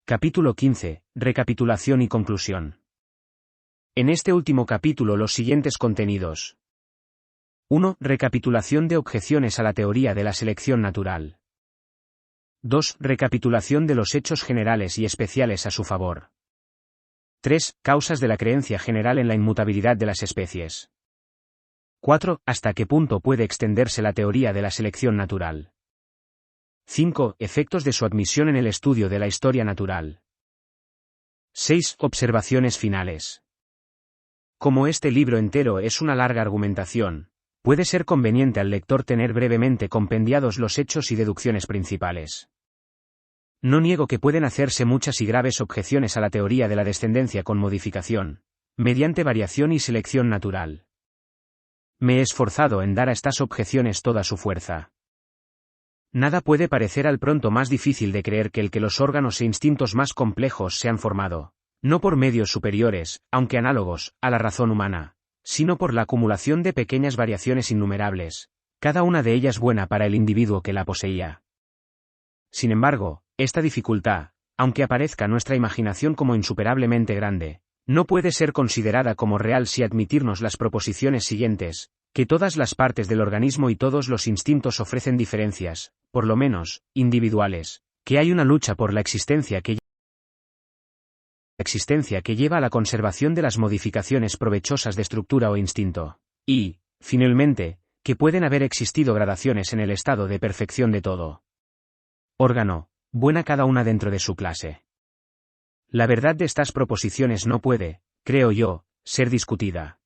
Capítulo 15. Recapitulación y conclusión. En este último capítulo los siguientes contenidos. 1. Recapitulación de objeciones a la teoría de la selección natural. 2. Recapitulación de los hechos generales y especiales a su favor. 3. Causas de la creencia general en la inmutabilidad de las especies. 4. ¿Hasta qué punto puede extenderse la teoría de la selección natural? 5. Efectos de su admisión en el estudio de la historia natural. 6. Observaciones finales. Como este libro entero es una larga argumentación, puede ser conveniente al lector tener brevemente compendiados los hechos y deducciones principales. No niego que pueden hacerse muchas y graves objeciones a la teoría de la descendencia con modificación, mediante variación y selección natural. Me he esforzado en dar a estas objeciones toda su fuerza. Nada puede parecer al pronto más difícil de creer que el que los órganos e instintos más complejos se han formado, no por medios superiores, aunque análogos, a la razón humana, sino por la acumulación de pequeñas variaciones innumerables, cada una de ellas buena para el individuo que la poseía. Sin embargo, esta dificultad, aunque aparezca a nuestra imaginación como insuperablemente grande, no puede ser considerada como real si admitirnos las proposiciones siguientes, que todas las partes del organismo y todos los instintos ofrecen diferencias, por lo menos, individuales, que hay una lucha por la existencia que lleva a la conservación de las modificaciones provechosas de estructura o instinto, y, finalmente, que pueden haber existido gradaciones en el estado de perfección de todo órgano, buena cada una dentro de su clase. La verdad de estas proposiciones no puede, creo yo, ser discutida.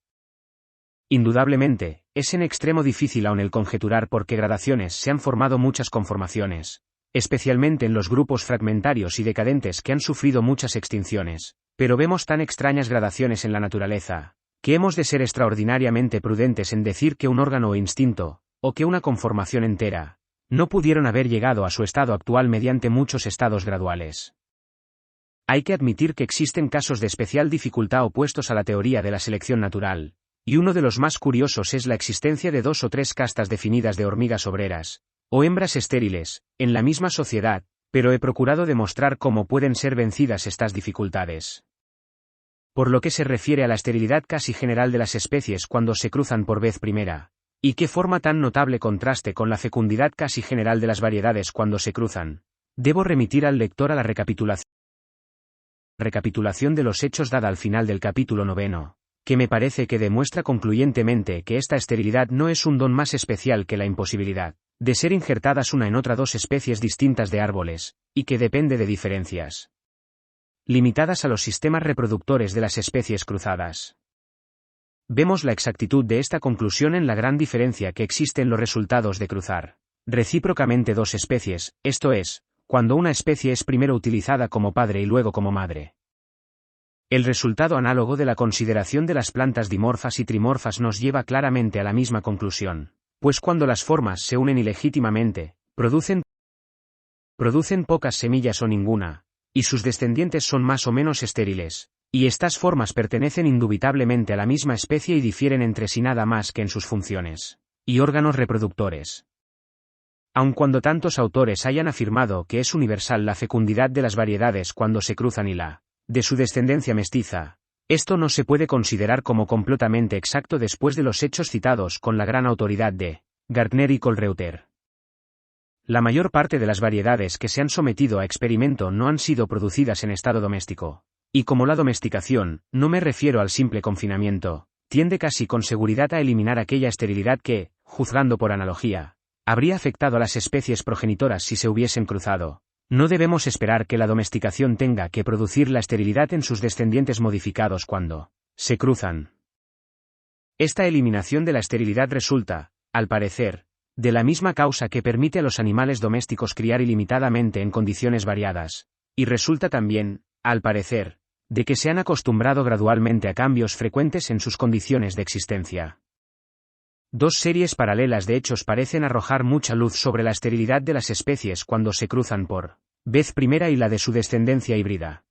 Indudablemente, es en extremo difícil aún el conjeturar por qué gradaciones se han formado muchas conformaciones, especialmente en los grupos fragmentarios y decadentes que han sufrido muchas extinciones, pero vemos tan extrañas gradaciones en la naturaleza, que hemos de ser extraordinariamente prudentes en decir que un órgano o instinto, o que una conformación entera, no pudieron haber llegado a su estado actual mediante muchos estados graduales. Hay que admitir que existen casos de especial dificultad opuestos a la teoría de la selección natural, y uno de los más curiosos es la existencia de 2 o 3 castas definidas de hormigas obreras, o hembras estériles, en la misma sociedad, pero he procurado demostrar cómo pueden ser vencidas estas dificultades. Por lo que se refiere a la esterilidad casi general de las especies cuando se cruzan por vez primera, y que forma tan notable contraste con la fecundidad casi general de las variedades cuando se cruzan, debo remitir al lector a la recapitulación de los hechos dada al final del capítulo 9, que me parece que demuestra concluyentemente que esta esterilidad no es un don más especial que la imposibilidad de ser injertadas una en otra 2 especies distintas de árboles, y que depende de diferencias limitadas a los sistemas reproductores de las especies cruzadas. Vemos la exactitud de esta conclusión en la gran diferencia que existe en los resultados de cruzar recíprocamente 2 especies, esto es, cuando una especie es primero utilizada como padre y luego como madre. El resultado análogo de la consideración de las plantas dimorfas y trimorfas nos lleva claramente a la misma conclusión, pues cuando las formas se unen ilegítimamente, producen pocas semillas o ninguna, y sus descendientes son más o menos estériles, y estas formas pertenecen indubitablemente a la misma especie y difieren entre sí nada más que en sus funciones y órganos reproductores. Aun cuando tantos autores hayan afirmado que es universal la fecundidad de las variedades cuando se cruzan y la de su descendencia mestiza, esto no se puede considerar como completamente exacto después de los hechos citados con la gran autoridad de Gärtner y Kölreuter. La mayor parte de las variedades que se han sometido a experimento no han sido producidas en estado doméstico, y como la domesticación, no me refiero al simple confinamiento, tiende casi con seguridad a eliminar aquella esterilidad que, juzgando por analogía, habría afectado a las especies progenitoras si se hubiesen cruzado. No debemos esperar que la domesticación tenga que producir la esterilidad en sus descendientes modificados cuando se cruzan. Esta eliminación de la esterilidad resulta, al parecer, de la misma causa que permite a los animales domésticos criar ilimitadamente en condiciones variadas, y resulta también, al parecer, de que se han acostumbrado gradualmente a cambios frecuentes en sus condiciones de existencia. 2 series paralelas de hechos parecen arrojar mucha luz sobre la esterilidad de las especies cuando se cruzan por vez primera y la de su descendencia híbrida.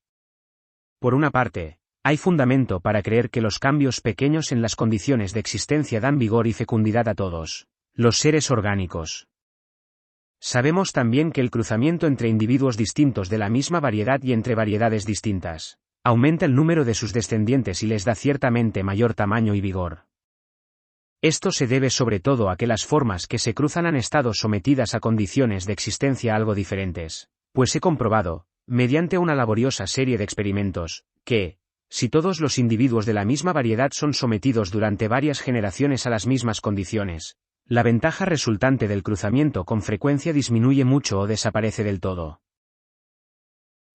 Por una parte, hay fundamento para creer que los cambios pequeños en las condiciones de existencia dan vigor y fecundidad a todos los seres orgánicos. Sabemos también que el cruzamiento entre individuos distintos de la misma variedad y entre variedades distintas aumenta el número de sus descendientes y les da ciertamente mayor tamaño y vigor. Esto se debe sobre todo a que las formas que se cruzan han estado sometidas a condiciones de existencia algo diferentes, pues he comprobado, mediante una laboriosa serie de experimentos, que, si todos los individuos de la misma variedad son sometidos durante varias generaciones a las mismas condiciones, la ventaja resultante del cruzamiento con frecuencia disminuye mucho o desaparece del todo.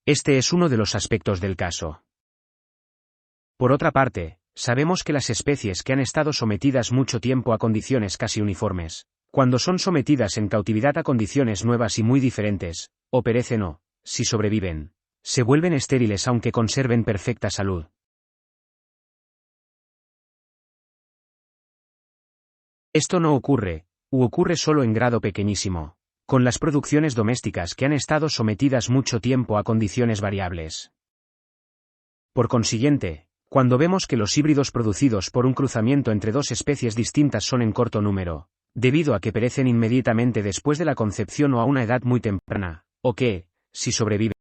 Este es uno de los aspectos del caso. Por otra parte, sabemos que las especies que han estado sometidas mucho tiempo a condiciones casi uniformes, cuando son sometidas en cautividad a condiciones nuevas y muy diferentes, o perecen o, si sobreviven, se vuelven estériles aunque conserven perfecta salud. Esto no ocurre, u ocurre solo en grado pequeñísimo, con las producciones domésticas que han estado sometidas mucho tiempo a condiciones variables. Por consiguiente, cuando vemos que los híbridos producidos por un cruzamiento entre dos especies distintas son en corto número, debido a que perecen inmediatamente después de la concepción o a una edad muy temprana, o que, si sobreviven,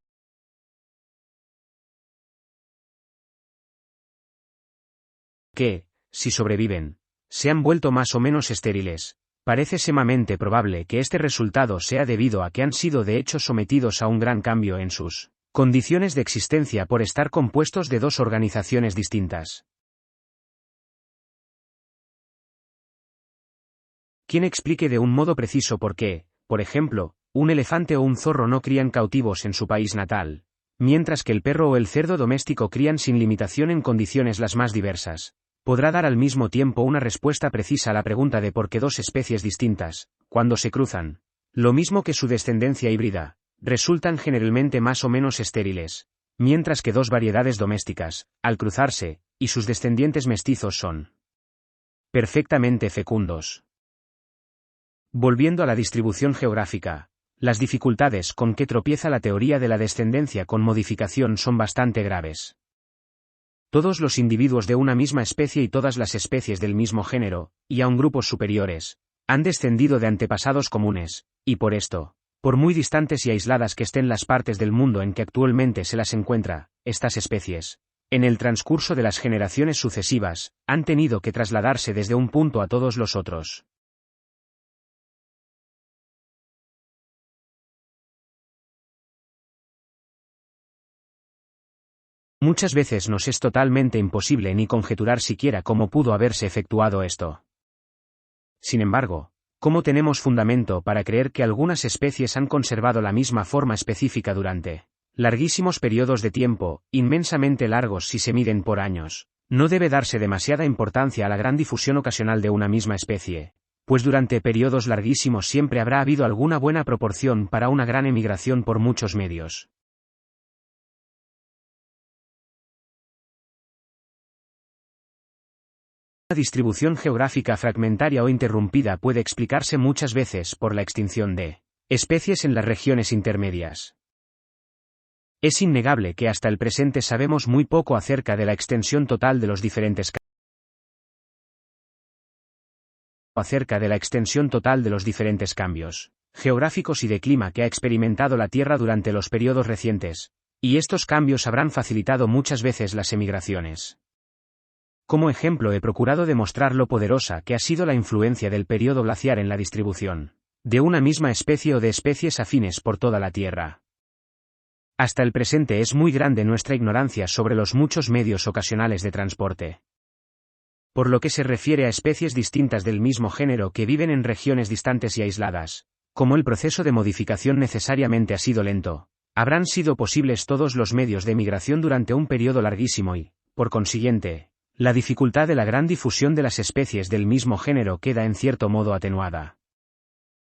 se han vuelto más o menos estériles, parece sumamente probable que este resultado sea debido a que han sido de hecho sometidos a un gran cambio en sus condiciones de existencia por estar compuestos de dos organizaciones distintas. Quien explique de un modo preciso por qué, por ejemplo, un elefante o un zorro no crían cautivos en su país natal, mientras que el perro o el cerdo doméstico crían sin limitación en condiciones las más diversas, podrá dar al mismo tiempo una respuesta precisa a la pregunta de por qué dos especies distintas, cuando se cruzan, lo mismo que su descendencia híbrida, resultan generalmente más o menos estériles, mientras que dos variedades domésticas, al cruzarse, y sus descendientes mestizos son perfectamente fecundos. Volviendo a la distribución geográfica, las dificultades con que tropieza la teoría de la descendencia con modificación son bastante graves. Todos los individuos de una misma especie y todas las especies del mismo género, y aun grupos superiores, han descendido de antepasados comunes, y por esto, por muy distantes y aisladas que estén las partes del mundo en que actualmente se las encuentra, estas especies, en el transcurso de las generaciones sucesivas, han tenido que trasladarse desde un punto a todos los otros. Muchas veces nos es totalmente imposible ni conjeturar siquiera cómo pudo haberse efectuado esto. Sin embargo, ¿cómo tenemos fundamento para creer que algunas especies han conservado la misma forma específica durante larguísimos periodos de tiempo, inmensamente largos si se miden por años? No debe darse demasiada importancia a la gran difusión ocasional de una misma especie, pues durante periodos larguísimos siempre habrá habido alguna buena proporción para una gran emigración por muchos medios. Una distribución geográfica fragmentaria o interrumpida puede explicarse muchas veces por la extinción de especies en las regiones intermedias. Es innegable que hasta el presente sabemos muy poco acerca de la extensión total de los diferentes cambios geográficos y de clima que ha experimentado la Tierra durante los periodos recientes, y estos cambios habrán facilitado muchas veces las emigraciones. Como ejemplo he procurado demostrar lo poderosa que ha sido la influencia del período glaciar en la distribución de una misma especie o de especies afines por toda la Tierra. Hasta el presente es muy grande nuestra ignorancia sobre los muchos medios ocasionales de transporte. Por lo que se refiere a especies distintas del mismo género que viven en regiones distantes y aisladas, como el proceso de modificación necesariamente ha sido lento, habrán sido posibles todos los medios de migración durante un periodo larguísimo y, por consiguiente, la dificultad de la gran difusión de las especies del mismo género queda en cierto modo atenuada.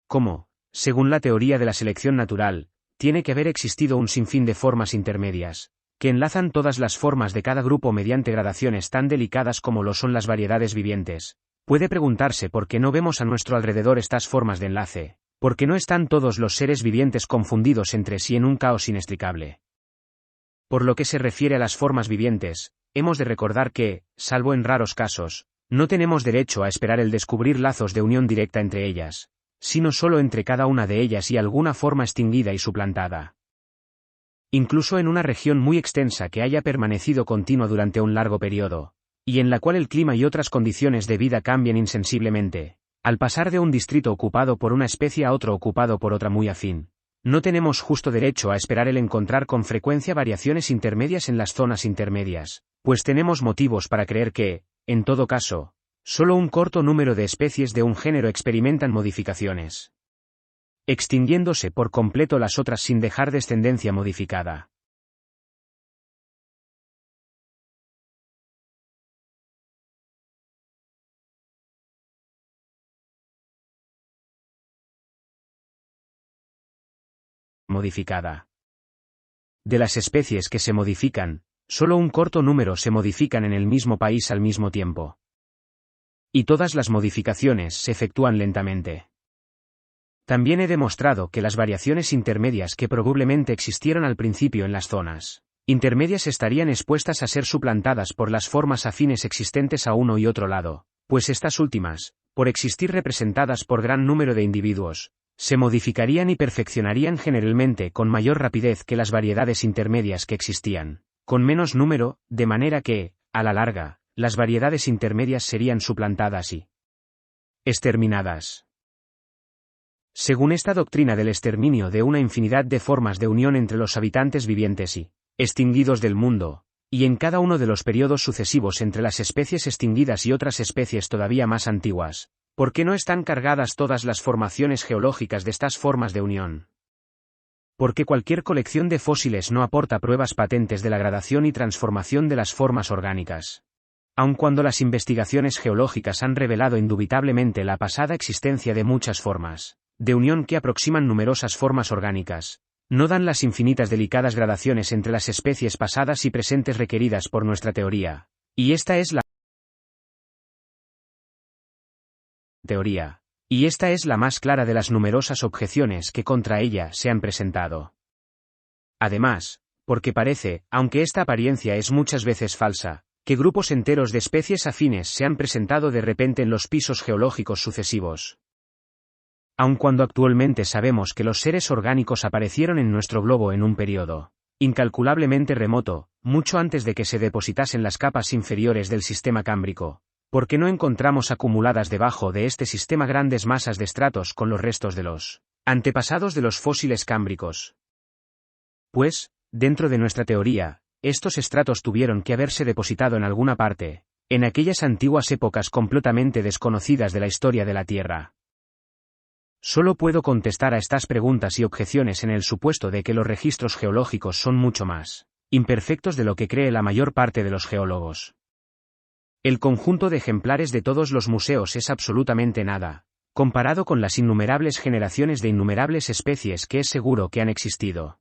Como, según la teoría de la selección natural, tiene que haber existido un sinfín de formas intermedias, que enlazan todas las formas de cada grupo mediante gradaciones tan delicadas como lo son las variedades vivientes. Puede preguntarse por qué no vemos a nuestro alrededor estas formas de enlace, por qué no están todos los seres vivientes confundidos entre sí en un caos inextricable. Por lo que se refiere a las formas vivientes, hemos de recordar que, salvo en raros casos, no tenemos derecho a esperar el descubrir lazos de unión directa entre ellas, sino solo entre cada una de ellas y alguna forma extinguida y suplantada. Incluso en una región muy extensa que haya permanecido continua durante un largo periodo, y en la cual el clima y otras condiciones de vida cambien insensiblemente, al pasar de un distrito ocupado por una especie a otro ocupado por otra muy afín, no tenemos justo derecho a esperar el encontrar con frecuencia variaciones intermedias en las zonas intermedias, pues tenemos motivos para creer que, en todo caso, solo un corto número de especies de un género experimentan modificaciones, extinguiéndose por completo las otras sin dejar descendencia modificada. De las especies que se modifican, solo un corto número se modifican en el mismo país al mismo tiempo. Y todas las modificaciones se efectúan lentamente. También he demostrado que las variaciones intermedias que probablemente existieron al principio en las zonas intermedias estarían expuestas a ser suplantadas por las formas afines existentes a uno y otro lado, pues estas últimas, por existir representadas por gran número de individuos, se modificarían y perfeccionarían generalmente con mayor rapidez que las variedades intermedias que existían, con menos número, de manera que, a la larga, las variedades intermedias serían suplantadas y exterminadas. Según esta doctrina del exterminio de una infinidad de formas de unión entre los habitantes vivientes y extinguidos del mundo, y en cada uno de los periodos sucesivos entre las especies extinguidas y otras especies todavía más antiguas, ¿por qué no están cargadas todas las formaciones geológicas de estas formas de unión? Porque cualquier colección de fósiles no aporta pruebas patentes de la gradación y transformación de las formas orgánicas. Aun cuando las investigaciones geológicas han revelado indubitablemente la pasada existencia de muchas formas de unión que aproximan numerosas formas orgánicas, no dan las infinitas delicadas gradaciones entre las especies pasadas y presentes requeridas por nuestra teoría. Y esta es la más clara de las numerosas objeciones que contra ella se han presentado. Además, porque parece, aunque esta apariencia es muchas veces falsa, que grupos enteros de especies afines se han presentado de repente en los pisos geológicos sucesivos. Aun cuando actualmente sabemos que los seres orgánicos aparecieron en nuestro globo en un periodo incalculablemente remoto, mucho antes de que se depositasen las capas inferiores del sistema cámbrico, ¿por qué no encontramos acumuladas debajo de este sistema grandes masas de estratos con los restos de los antepasados de los fósiles cámbricos? Pues, dentro de nuestra teoría, estos estratos tuvieron que haberse depositado en alguna parte, en aquellas antiguas épocas completamente desconocidas de la historia de la Tierra. Solo puedo contestar a estas preguntas y objeciones en el supuesto de que los registros geológicos son mucho más imperfectos de lo que cree la mayor parte de los geólogos. El conjunto de ejemplares de todos los museos es absolutamente nada, comparado con las innumerables generaciones de innumerables especies que es seguro que han existido.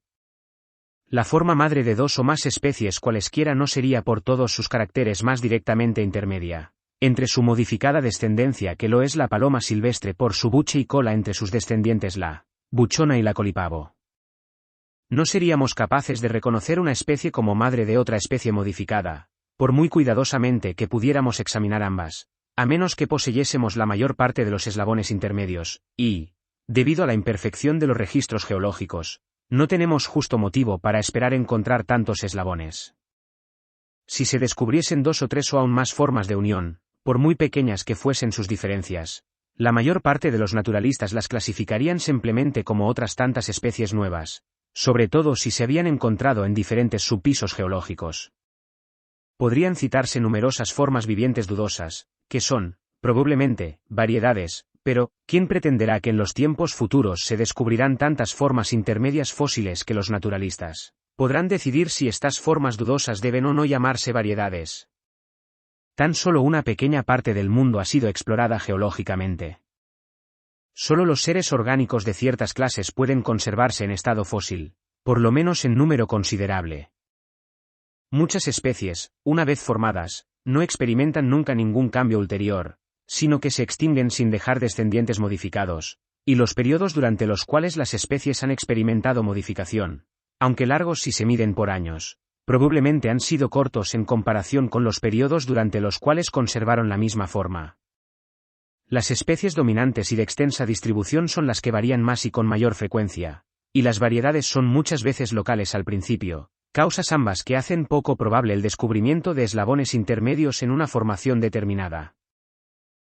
La forma madre de dos o más especies cualesquiera no sería por todos sus caracteres más directamente intermedia entre su modificada descendencia que lo es la paloma silvestre por su buche y cola entre sus descendientes la buchona y la colipavo. No seríamos capaces de reconocer una especie como madre de otra especie modificada, por muy cuidadosamente que pudiéramos examinar ambas, a menos que poseyésemos la mayor parte de los eslabones intermedios, y, debido a la imperfección de los registros geológicos, no tenemos justo motivo para esperar encontrar tantos eslabones. Si se descubriesen dos o tres o aún más formas de unión, por muy pequeñas que fuesen sus diferencias, la mayor parte de los naturalistas las clasificarían simplemente como otras tantas especies nuevas, sobre todo si se habían encontrado en diferentes subpisos geológicos. Podrían citarse numerosas formas vivientes dudosas, que son, probablemente, variedades, pero, ¿quién pretenderá que en los tiempos futuros se descubrirán tantas formas intermedias fósiles que los naturalistas podrán decidir si estas formas dudosas deben o no llamarse variedades? Tan solo una pequeña parte del mundo ha sido explorada geológicamente. Solo los seres orgánicos de ciertas clases pueden conservarse en estado fósil, por lo menos en número considerable. Muchas especies, una vez formadas, no experimentan nunca ningún cambio ulterior, sino que se extinguen sin dejar descendientes modificados, y los periodos durante los cuales las especies han experimentado modificación, aunque largos si se miden por años, probablemente han sido cortos en comparación con los periodos durante los cuales conservaron la misma forma. Las especies dominantes y de extensa distribución son las que varían más y con mayor frecuencia, y las variedades son muchas veces locales al principio, causas ambas que hacen poco probable el descubrimiento de eslabones intermedios en una formación determinada.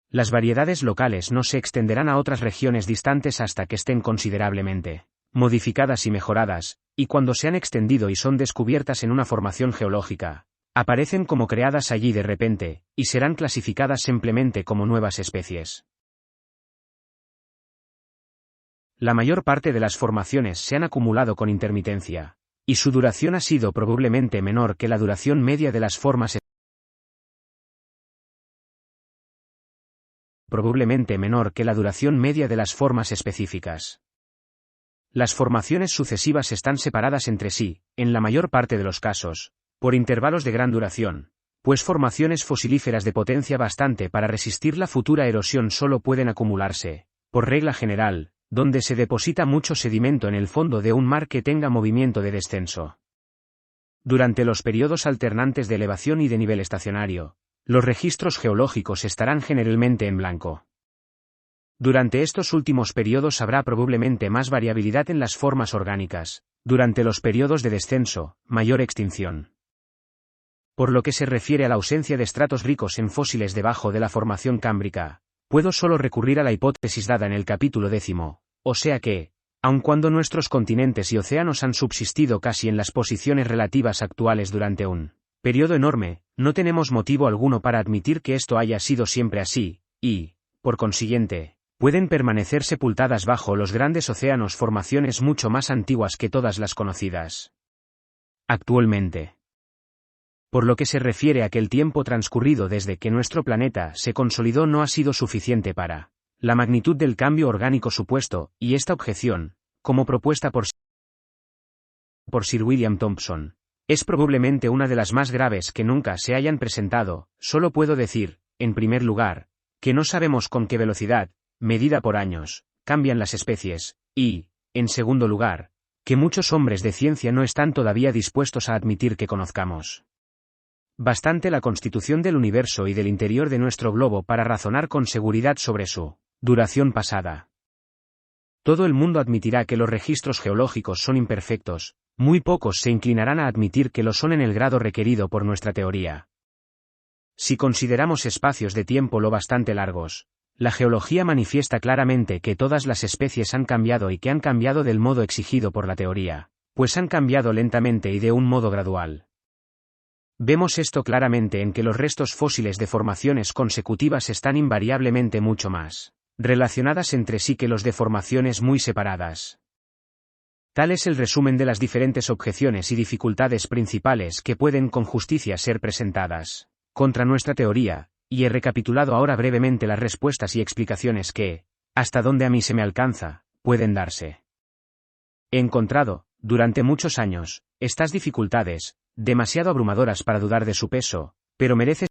Las variedades locales no se extenderán a otras regiones distantes hasta que estén considerablemente modificadas y mejoradas, y cuando se han extendido y son descubiertas en una formación geológica, aparecen como creadas allí de repente, y serán clasificadas simplemente como nuevas especies. La mayor parte de las formaciones se han acumulado con intermitencia, y su duración ha sido probablemente menor que la duración media de las formas específicas. Las formaciones sucesivas están separadas entre sí, en la mayor parte de los casos, por intervalos de gran duración, pues formaciones fosilíferas de potencia bastante para resistir la futura erosión solo pueden acumularse, por regla general, donde se deposita mucho sedimento en el fondo de un mar que tenga movimiento de descenso. Durante los periodos alternantes de elevación y de nivel estacionario, los registros geológicos estarán generalmente en blanco. Durante estos últimos periodos habrá probablemente más variabilidad en las formas orgánicas, durante los periodos de descenso, mayor extinción. Por lo que se refiere a la ausencia de estratos ricos en fósiles debajo de la formación cámbrica, puedo solo recurrir a la hipótesis dada en el capítulo 10, o sea que, aun cuando nuestros continentes y océanos han subsistido casi en las posiciones relativas actuales durante un periodo enorme, no tenemos motivo alguno para admitir que esto haya sido siempre así, y, por consiguiente, pueden permanecer sepultadas bajo los grandes océanos formaciones mucho más antiguas que todas las conocidas actualmente. Por lo que se refiere a que el tiempo transcurrido desde que nuestro planeta se consolidó no ha sido suficiente para la magnitud del cambio orgánico supuesto, y esta objeción, como propuesta por Sir William Thompson, es probablemente una de las más graves que nunca se hayan presentado. Solo puedo decir, en primer lugar, que no sabemos con qué velocidad, medida por años, cambian las especies, y, en segundo lugar, que muchos hombres de ciencia no están todavía dispuestos a admitir que conozcamos bastante la constitución del universo y del interior de nuestro globo para razonar con seguridad sobre su duración pasada. Todo el mundo admitirá que los registros geológicos son imperfectos, muy pocos se inclinarán a admitir que lo son en el grado requerido por nuestra teoría. Si consideramos espacios de tiempo lo bastante largos, la geología manifiesta claramente que todas las especies han cambiado y que han cambiado del modo exigido por la teoría, pues han cambiado lentamente y de un modo gradual. Vemos esto claramente en que los restos fósiles de formaciones consecutivas están invariablemente mucho más relacionadas entre sí que los de formaciones muy separadas. Tal es el resumen de las diferentes objeciones y dificultades principales que pueden con justicia ser presentadas contra nuestra teoría, y he recapitulado ahora brevemente las respuestas y explicaciones que, hasta donde a mí se me alcanza, pueden darse. He encontrado, durante muchos años, estas dificultades, demasiado abrumadoras para dudar de su peso, pero merece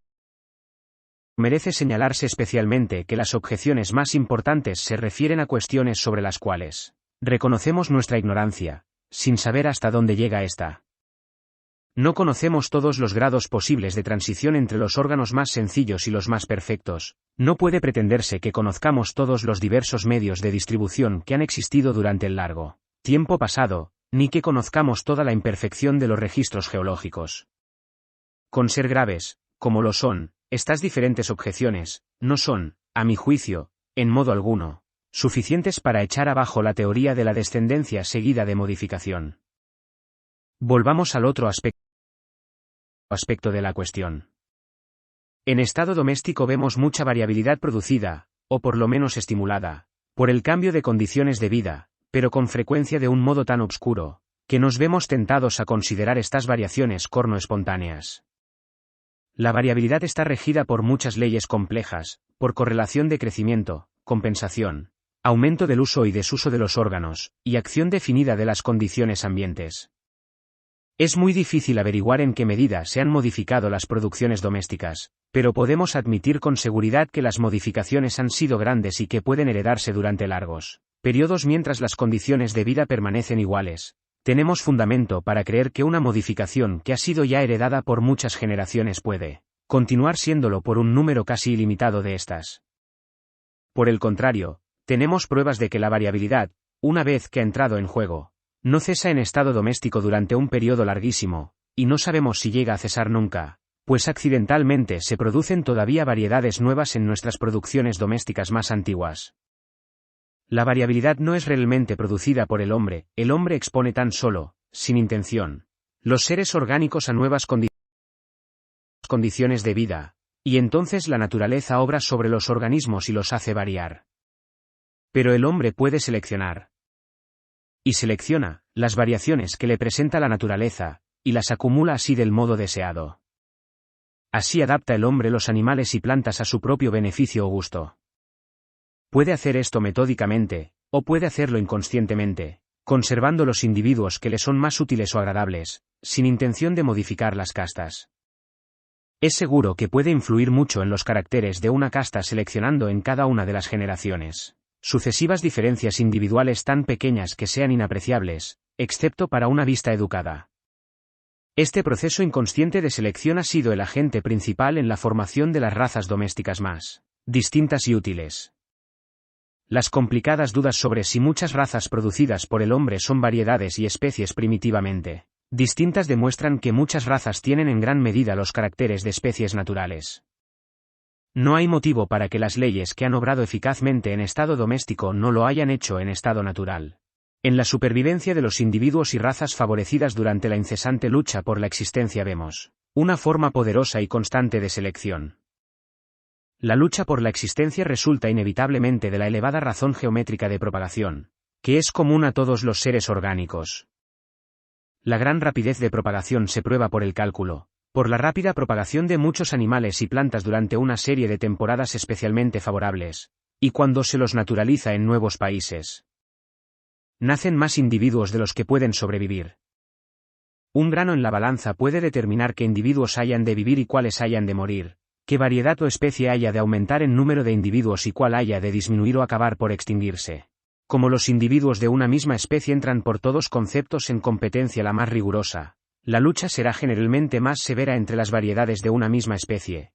señalarse especialmente que las objeciones más importantes se refieren a cuestiones sobre las cuales reconocemos nuestra ignorancia, sin saber hasta dónde llega esta. No conocemos todos los grados posibles de transición entre los órganos más sencillos y los más perfectos. No puede pretenderse que conozcamos todos los diversos medios de distribución que han existido durante el largo tiempo pasado, ni que conozcamos toda la imperfección de los registros geológicos. Con ser graves, como lo son, estas diferentes objeciones, no son, a mi juicio, en modo alguno, suficientes para echar abajo la teoría de la descendencia seguida de modificación. Volvamos al otro aspecto de la cuestión. En estado doméstico vemos mucha variabilidad producida, o por lo menos estimulada, por el cambio de condiciones de vida, pero con frecuencia de un modo tan obscuro, que nos vemos tentados a considerar estas variaciones corno-espontáneas. La variabilidad está regida por muchas leyes complejas, por correlación de crecimiento, compensación, aumento del uso y desuso de los órganos, y acción definida de las condiciones ambientes. Es muy difícil averiguar en qué medida se han modificado las producciones domésticas, pero podemos admitir con seguridad que las modificaciones han sido grandes y que pueden heredarse durante largos periodos mientras las condiciones de vida permanecen iguales. Tenemos fundamento para creer que una modificación que ha sido ya heredada por muchas generaciones puede continuar siéndolo por un número casi ilimitado de estas. Por el contrario, tenemos pruebas de que la variabilidad, una vez que ha entrado en juego, no cesa en estado doméstico durante un periodo larguísimo, y no sabemos si llega a cesar nunca, pues accidentalmente se producen todavía variedades nuevas en nuestras producciones domésticas más antiguas. La variabilidad no es realmente producida por el hombre expone tan solo, sin intención, los seres orgánicos a nuevas condiciones de vida, y entonces la naturaleza obra sobre los organismos y los hace variar. Pero el hombre puede seleccionar. Y selecciona las variaciones que le presenta la naturaleza, y las acumula así del modo deseado. Así adapta el hombre los animales y plantas a su propio beneficio o gusto. Puede hacer esto metódicamente, o puede hacerlo inconscientemente, conservando los individuos que le son más útiles o agradables, sin intención de modificar las castas. Es seguro que puede influir mucho en los caracteres de una casta seleccionando en cada una de las generaciones sucesivas diferencias individuales tan pequeñas que sean inapreciables, excepto para una vista educada. Este proceso inconsciente de selección ha sido el agente principal en la formación de las razas domésticas más distintas y útiles. Las complicadas dudas sobre si muchas razas producidas por el hombre son variedades y especies primitivamente distintas demuestran que muchas razas tienen en gran medida los caracteres de especies naturales. No hay motivo para que las leyes que han obrado eficazmente en estado doméstico no lo hayan hecho en estado natural. En la supervivencia de los individuos y razas favorecidas durante la incesante lucha por la existencia vemos una forma poderosa y constante de selección. La lucha por la existencia resulta inevitablemente de la elevada razón geométrica de propagación, que es común a todos los seres orgánicos. La gran rapidez de propagación se prueba por el cálculo, por la rápida propagación de muchos animales y plantas durante una serie de temporadas especialmente favorables, y cuando se los naturaliza en nuevos países. Nacen más individuos de los que pueden sobrevivir. Un grano en la balanza puede determinar qué individuos hayan de vivir y cuáles hayan de morir, qué variedad o especie haya de aumentar en número de individuos y cuál haya de disminuir o acabar por extinguirse. Como los individuos de una misma especie entran por todos conceptos en competencia la más rigurosa, la lucha será generalmente más severa entre las variedades de una misma especie,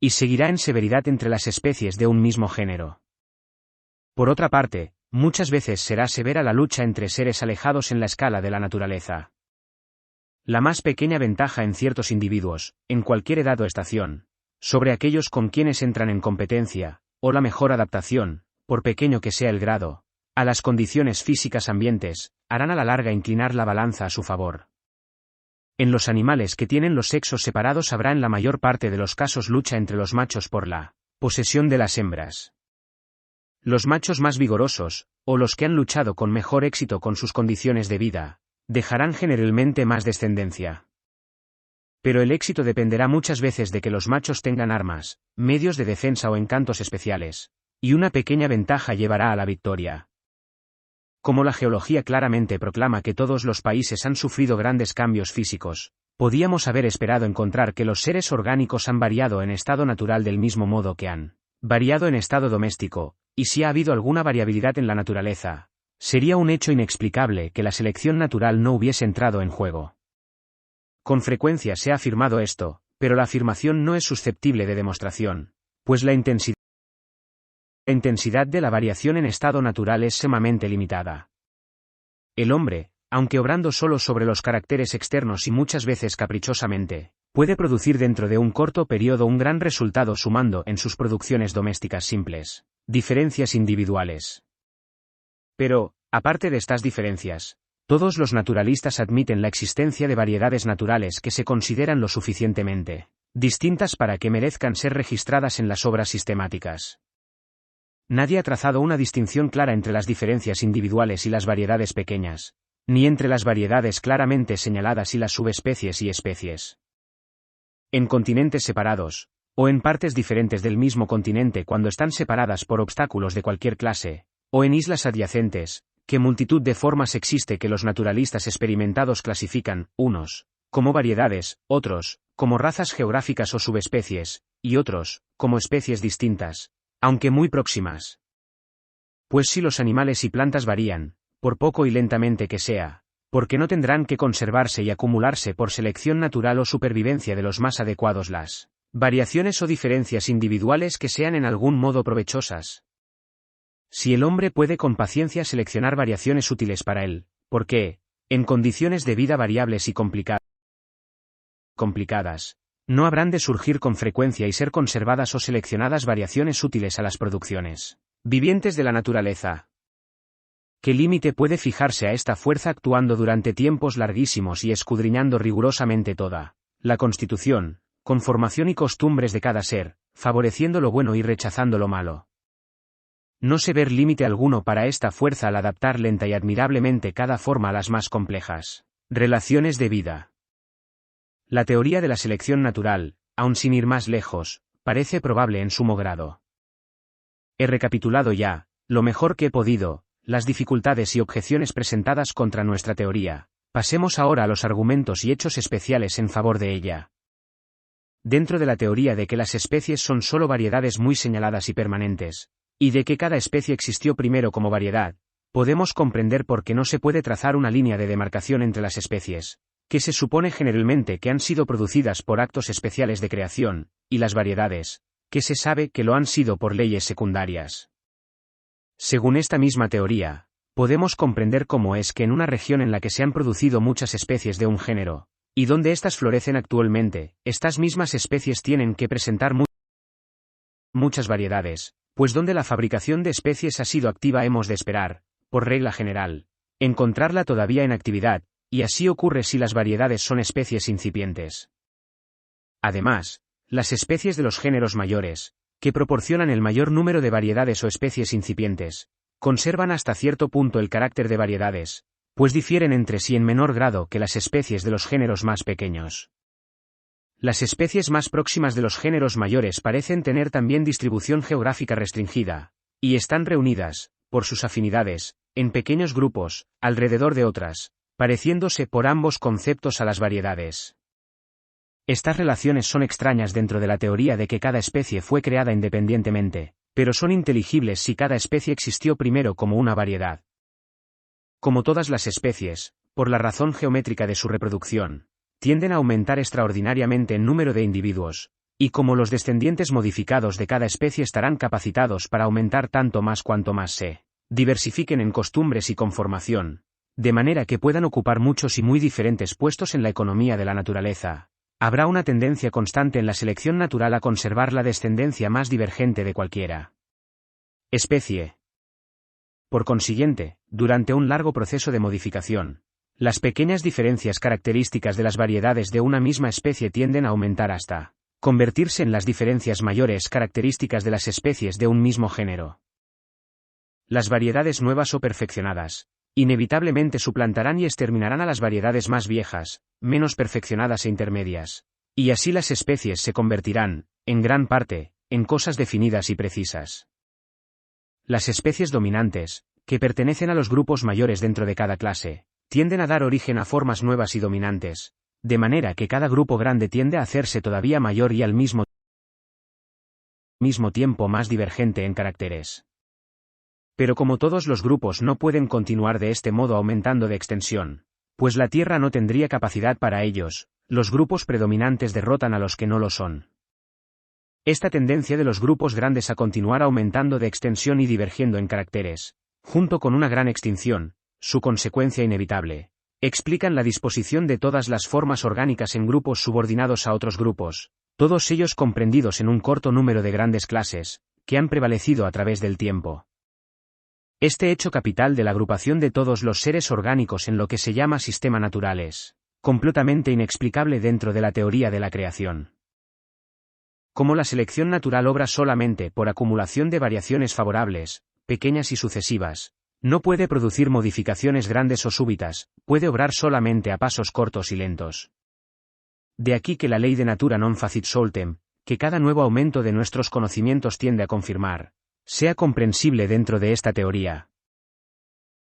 y seguirá en severidad entre las especies de un mismo género. Por otra parte, muchas veces será severa la lucha entre seres alejados en la escala de la naturaleza. La más pequeña ventaja en ciertos individuos, en cualquier edad o estación, sobre aquellos con quienes entran en competencia, o la mejor adaptación, por pequeño que sea el grado, a las condiciones físicas ambientes, harán a la larga inclinar la balanza a su favor. En los animales que tienen los sexos separados habrá en la mayor parte de los casos lucha entre los machos por la posesión de las hembras. Los machos más vigorosos, o los que han luchado con mejor éxito con sus condiciones de vida, dejarán generalmente más descendencia. Pero el éxito dependerá muchas veces de que los machos tengan armas, medios de defensa o encantos especiales, y una pequeña ventaja llevará a la victoria. Como la geología claramente proclama que todos los países han sufrido grandes cambios físicos, podíamos haber esperado encontrar que los seres orgánicos han variado en estado natural del mismo modo que han variado en estado doméstico, y si ha habido alguna variabilidad en la naturaleza, sería un hecho inexplicable que la selección natural no hubiese entrado en juego. Con frecuencia se ha afirmado esto, pero la afirmación no es susceptible de demostración, pues la intensidad de la variación en estado natural es sumamente limitada. El hombre, aunque obrando solo sobre los caracteres externos y muchas veces caprichosamente, puede producir dentro de un corto periodo un gran resultado sumando en sus producciones domésticas simples diferencias individuales. Pero, aparte de estas diferencias, todos los naturalistas admiten la existencia de variedades naturales que se consideran lo suficientemente distintas para que merezcan ser registradas en las obras sistemáticas. Nadie ha trazado una distinción clara entre las diferencias individuales y las variedades pequeñas, ni entre las variedades claramente señaladas y las subespecies y especies. En continentes separados, o en partes diferentes del mismo continente cuando están separadas por obstáculos de cualquier clase, o en islas adyacentes, qué multitud de formas existe que los naturalistas experimentados clasifican, unos, como variedades, otros, como razas geográficas o subespecies, y otros, como especies distintas, aunque muy próximas. Pues si los animales y plantas varían, por poco y lentamente que sea, porque no tendrán que conservarse y acumularse por selección natural o supervivencia de los más adecuados las Variaciones o diferencias individuales que sean en algún modo provechosas. Si el hombre puede con paciencia seleccionar variaciones útiles para él, ¿por qué, en condiciones de vida variables y complicadas, no habrán de surgir con frecuencia y ser conservadas o seleccionadas variaciones útiles a las producciones vivientes de la naturaleza? ¿Qué límite puede fijarse a esta fuerza actuando durante tiempos larguísimos y escudriñando rigurosamente toda la constitución, conformación y costumbres de cada ser, favoreciendo lo bueno y rechazando lo malo? No se ver límite alguno para esta fuerza al adaptar lenta y admirablemente cada forma a las más complejas relaciones de vida. La teoría de la selección natural, aun sin ir más lejos, parece probable en sumo grado. He recapitulado ya, lo mejor que he podido, las dificultades y objeciones presentadas contra nuestra teoría. Pasemos ahora a los argumentos y hechos especiales en favor de ella. Dentro de la teoría de que las especies son solo variedades muy señaladas y permanentes, y de que cada especie existió primero como variedad, podemos comprender por qué no se puede trazar una línea de demarcación entre las especies, que se supone generalmente que han sido producidas por actos especiales de creación, y las variedades, que se sabe que lo han sido por leyes secundarias. Según esta misma teoría, podemos comprender cómo es que en una región en la que se han producido muchas especies de un género, y donde éstas florecen actualmente, estas mismas especies tienen que presentar muchas variedades, pues donde la fabricación de especies ha sido activa hemos de esperar, por regla general, encontrarla todavía en actividad, y así ocurre si las variedades son especies incipientes. Además, las especies de los géneros mayores, que proporcionan el mayor número de variedades o especies incipientes, conservan hasta cierto punto el carácter de variedades, pues difieren entre sí en menor grado que las especies de los géneros más pequeños. Las especies más próximas de los géneros mayores parecen tener también distribución geográfica restringida, y están reunidas, por sus afinidades, en pequeños grupos, alrededor de otras, pareciéndose por ambos conceptos a las variedades. Estas relaciones son extrañas dentro de la teoría de que cada especie fue creada independientemente, pero son inteligibles si cada especie existió primero como una variedad. Como todas las especies, por la razón geométrica de su reproducción, tienden a aumentar extraordinariamente en número de individuos, y como los descendientes modificados de cada especie estarán capacitados para aumentar tanto más cuanto más se diversifiquen en costumbres y conformación, de manera que puedan ocupar muchos y muy diferentes puestos en la economía de la naturaleza, habrá una tendencia constante en la selección natural a conservar la descendencia más divergente de cualquiera especie. Por consiguiente, durante un largo proceso de modificación, las pequeñas diferencias características de las variedades de una misma especie tienden a aumentar hasta convertirse en las diferencias mayores características de las especies de un mismo género. Las variedades nuevas o perfeccionadas, inevitablemente suplantarán y exterminarán a las variedades más viejas, menos perfeccionadas e intermedias, y así las especies se convertirán, en gran parte, en cosas definidas y precisas. Las especies dominantes, que pertenecen a los grupos mayores dentro de cada clase, tienden a dar origen a formas nuevas y dominantes, de manera que cada grupo grande tiende a hacerse todavía mayor y al mismo tiempo más divergente en caracteres. Pero como todos los grupos no pueden continuar de este modo aumentando de extensión, pues la Tierra no tendría capacidad para ellos, los grupos predominantes derrotan a los que no lo son. Esta tendencia de los grupos grandes a continuar aumentando de extensión y divergiendo en caracteres, junto con una gran extinción, su consecuencia inevitable, explican la disposición de todas las formas orgánicas en grupos subordinados a otros grupos, todos ellos comprendidos en un corto número de grandes clases, que han prevalecido a través del tiempo. Este hecho capital de la agrupación de todos los seres orgánicos en lo que se llama sistema natural es completamente inexplicable dentro de la teoría de la creación. Como la selección natural obra solamente por acumulación de variaciones favorables, pequeñas y sucesivas, no puede producir modificaciones grandes o súbitas, puede obrar solamente a pasos cortos y lentos. De aquí que la ley de natura non facit soltem, que cada nuevo aumento de nuestros conocimientos tiende a confirmar, sea comprensible dentro de esta teoría.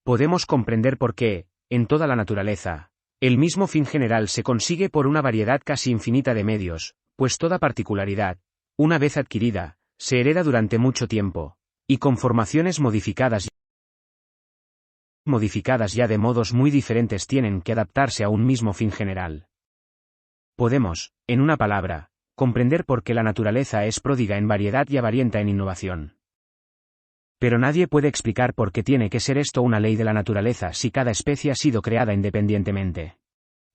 Podemos comprender por qué, en toda la naturaleza, el mismo fin general se consigue por una variedad casi infinita de medios, pues toda particularidad, una vez adquirida, se hereda durante mucho tiempo, y con formaciones modificadas ya de modos muy diferentes tienen que adaptarse a un mismo fin general. Podemos, en una palabra, comprender por qué la naturaleza es pródiga en variedad y avarienta en innovación. Pero nadie puede explicar por qué tiene que ser esto una ley de la naturaleza si cada especie ha sido creada independientemente.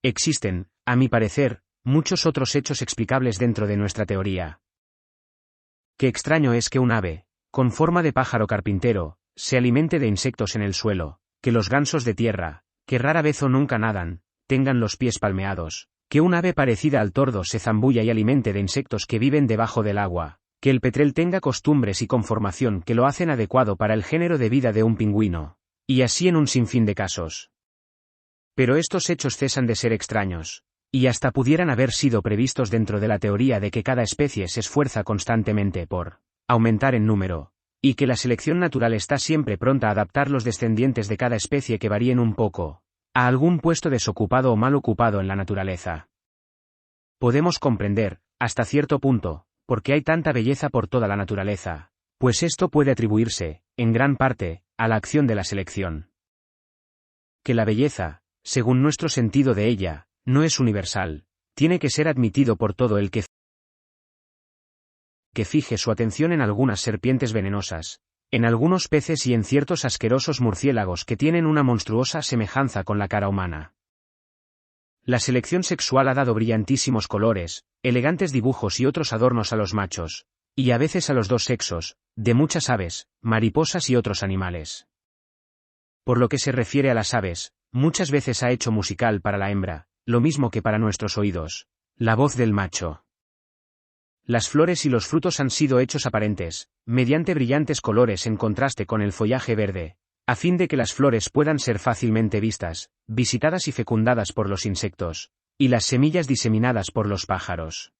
Existen, a mi parecer, muchos otros hechos explicables dentro de nuestra teoría. Qué extraño es que un ave, con forma de pájaro carpintero, se alimente de insectos en el suelo, que los gansos de tierra, que rara vez o nunca nadan, tengan los pies palmeados, que un ave parecida al tordo se zambulla y alimente de insectos que viven debajo del agua, que el petrel tenga costumbres y conformación que lo hacen adecuado para el género de vida de un pingüino, y así en un sinfín de casos. Pero estos hechos cesan de ser extraños, y hasta pudieran haber sido previstos dentro de la teoría de que cada especie se esfuerza constantemente por aumentar en número, y que la selección natural está siempre pronta a adaptar los descendientes de cada especie que varíen un poco a algún puesto desocupado o mal ocupado en la naturaleza. Podemos comprender, hasta cierto punto, por qué hay tanta belleza por toda la naturaleza, pues esto puede atribuirse, en gran parte, a la acción de la selección. Que la belleza, según nuestro sentido de ella, no es universal, tiene que ser admitido por todo el que fije su atención en algunas serpientes venenosas, en algunos peces y en ciertos asquerosos murciélagos que tienen una monstruosa semejanza con la cara humana. La selección sexual ha dado brillantísimos colores, elegantes dibujos y otros adornos a los machos, y a veces a los dos sexos, de muchas aves, mariposas y otros animales. Por lo que se refiere a las aves, muchas veces ha hecho musical para la hembra, lo mismo que para nuestros oídos, la voz del macho. Las flores y los frutos han sido hechos aparentes, mediante brillantes colores en contraste con el follaje verde, a fin de que las flores puedan ser fácilmente vistas, visitadas y fecundadas por los insectos, y las semillas diseminadas por los pájaros.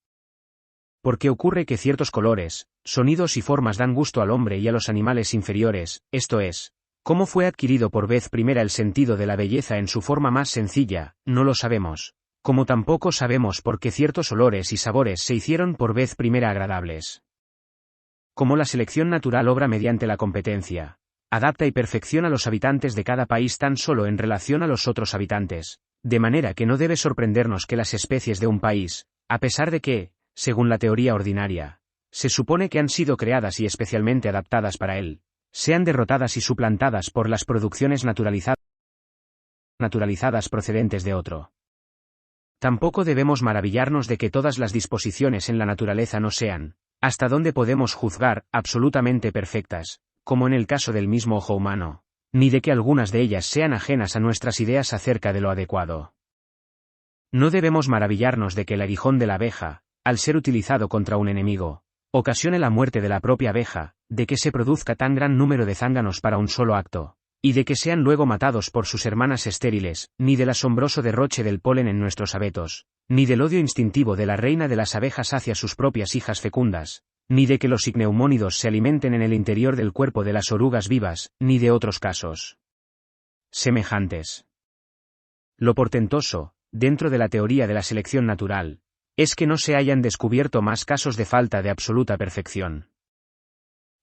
Porque ocurre que ciertos colores, sonidos y formas dan gusto al hombre y a los animales inferiores, esto es, cómo fue adquirido por vez primera el sentido de la belleza en su forma más sencilla, no lo sabemos. Como tampoco sabemos por qué ciertos olores y sabores se hicieron por vez primera agradables. Como la selección natural obra mediante la competencia, adapta y perfecciona a los habitantes de cada país tan solo en relación a los otros habitantes, de manera que no debe sorprendernos que las especies de un país, a pesar de que, según la teoría ordinaria, se supone que han sido creadas y especialmente adaptadas para él, sean derrotadas y suplantadas por las producciones naturalizadas procedentes de otro. Tampoco debemos maravillarnos de que todas las disposiciones en la naturaleza no sean, hasta donde podemos juzgar, absolutamente perfectas, como en el caso del mismo ojo humano, ni de que algunas de ellas sean ajenas a nuestras ideas acerca de lo adecuado. No debemos maravillarnos de que el aguijón de la abeja, al ser utilizado contra un enemigo, ocasione la muerte de la propia abeja, de que se produzca tan gran número de zánganos para un solo acto, y de que sean luego matados por sus hermanas estériles, ni del asombroso derroche del polen en nuestros abetos, ni del odio instintivo de la reina de las abejas hacia sus propias hijas fecundas, ni de que los icneumónidos se alimenten en el interior del cuerpo de las orugas vivas, ni de otros casos semejantes. Lo portentoso, dentro de la teoría de la selección natural, es que no se hayan descubierto más casos de falta de absoluta perfección.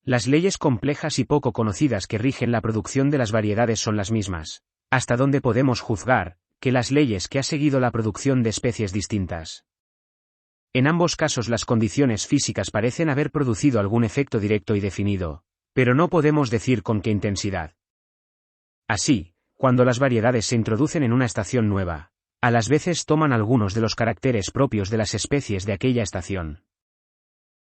Las leyes complejas y poco conocidas que rigen la producción de las variedades son las mismas, hasta donde podemos juzgar, que las leyes que ha seguido la producción de especies distintas. En ambos casos las condiciones físicas parecen haber producido algún efecto directo y definido, pero no podemos decir con qué intensidad. Así, cuando las variedades se introducen en una estación nueva, a las veces toman algunos de los caracteres propios de las especies de aquella estación.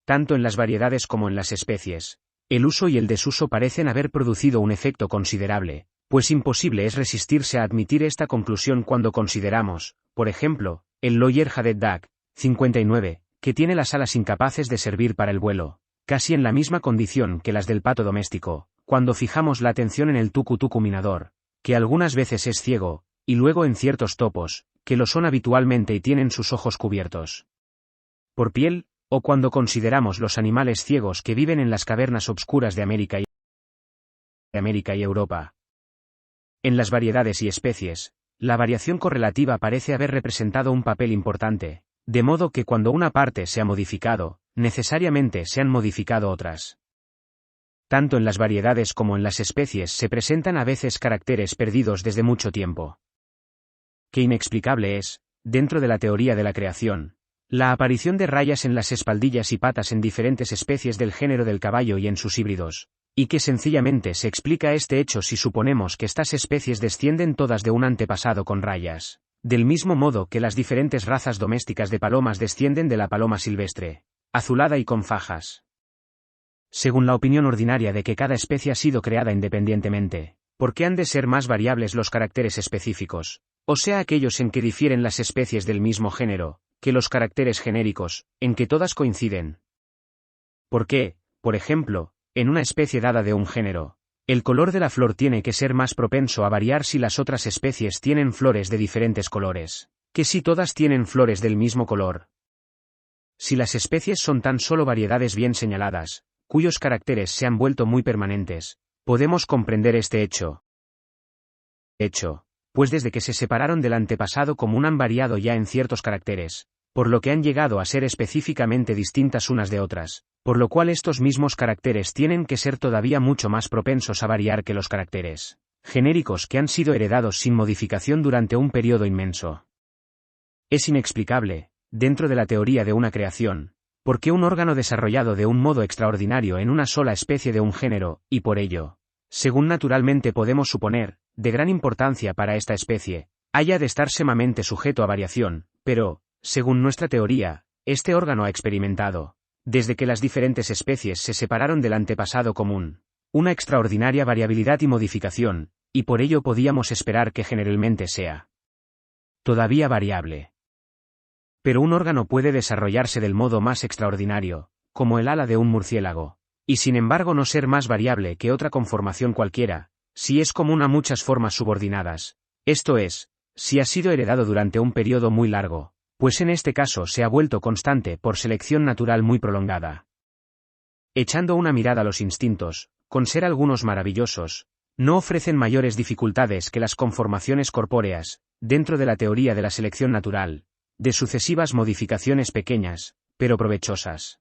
Tanto en las variedades como en las especies, el uso y el desuso parecen haber producido un efecto considerable, pues imposible es resistirse a admitir esta conclusión cuando consideramos, por ejemplo, el Lawyer-Haddad Duck, 59, que tiene las alas incapaces de servir para el vuelo, casi en la misma condición que las del pato doméstico, cuando fijamos la atención en el tucu-tucu minador, que algunas veces es ciego, y luego en ciertos topos, que lo son habitualmente y tienen sus ojos cubiertos por piel, o cuando consideramos los animales ciegos que viven en las cavernas obscuras de América y Europa. En las variedades y especies, la variación correlativa parece haber representado un papel importante, de modo que cuando una parte se ha modificado, necesariamente se han modificado otras. Tanto en las variedades como en las especies se presentan a veces caracteres perdidos desde mucho tiempo. Qué inexplicable es, dentro de la teoría de la creación, La aparición de rayas en las espaldillas y patas en diferentes especies del género del caballo y en sus híbridos, y que sencillamente se explica este hecho si suponemos que estas especies descienden todas de un antepasado con rayas, del mismo modo que las diferentes razas domésticas de palomas descienden de la paloma silvestre, azulada y con fajas. Según la opinión ordinaria de que cada especie ha sido creada independientemente, ¿por qué han de ser más variables los caracteres específicos, o sea aquellos en que difieren las especies del mismo género, que los caracteres genéricos, en que todas coinciden? ¿Por qué, por ejemplo, en una especie dada de un género, el color de la flor tiene que ser más propenso a variar si las otras especies tienen flores de diferentes colores, que si todas tienen flores del mismo color? Si las especies son tan solo variedades bien señaladas, cuyos caracteres se han vuelto muy permanentes, podemos comprender este hecho. Pues desde que se separaron del antepasado común han variado ya en ciertos caracteres, por lo que han llegado a ser específicamente distintas unas de otras, por lo cual estos mismos caracteres tienen que ser todavía mucho más propensos a variar que los caracteres genéricos que han sido heredados sin modificación durante un periodo inmenso. Es inexplicable, dentro de la teoría de una creación, por qué un órgano desarrollado de un modo extraordinario en una sola especie de un género, y por ello, según naturalmente podemos suponer, de gran importancia para esta especie, haya de estar sumamente sujeto a variación, pero, según nuestra teoría, este órgano ha experimentado, desde que las diferentes especies se separaron del antepasado común, una extraordinaria variabilidad y modificación, y por ello podíamos esperar que generalmente sea todavía variable. Pero un órgano puede desarrollarse del modo más extraordinario, como el ala de un murciélago, y sin embargo no ser más variable que otra conformación cualquiera, si es común a muchas formas subordinadas, esto es, si ha sido heredado durante un periodo muy largo, pues en este caso se ha vuelto constante por selección natural muy prolongada. Echando una mirada a los instintos, con ser algunos maravillosos, no ofrecen mayores dificultades que las conformaciones corpóreas, dentro de la teoría de la selección natural, de sucesivas modificaciones pequeñas, pero provechosas.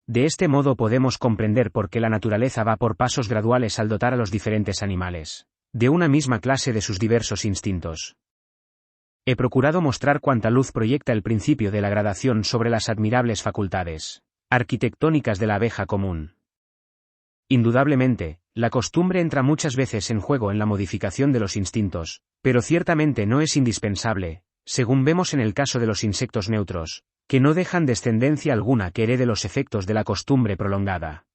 De este modo podemos comprender por qué la naturaleza va por pasos graduales al dotar a los diferentes animales de una misma clase de sus diversos instintos. He procurado mostrar cuánta luz proyecta el principio de la gradación sobre las admirables facultades arquitectónicas de la abeja común. Indudablemente, la costumbre entra muchas veces en juego en la modificación de los instintos, pero ciertamente no es indispensable, según vemos en el caso de los insectos neutros, que no dejan descendencia alguna que herede los efectos de la costumbre prolongada.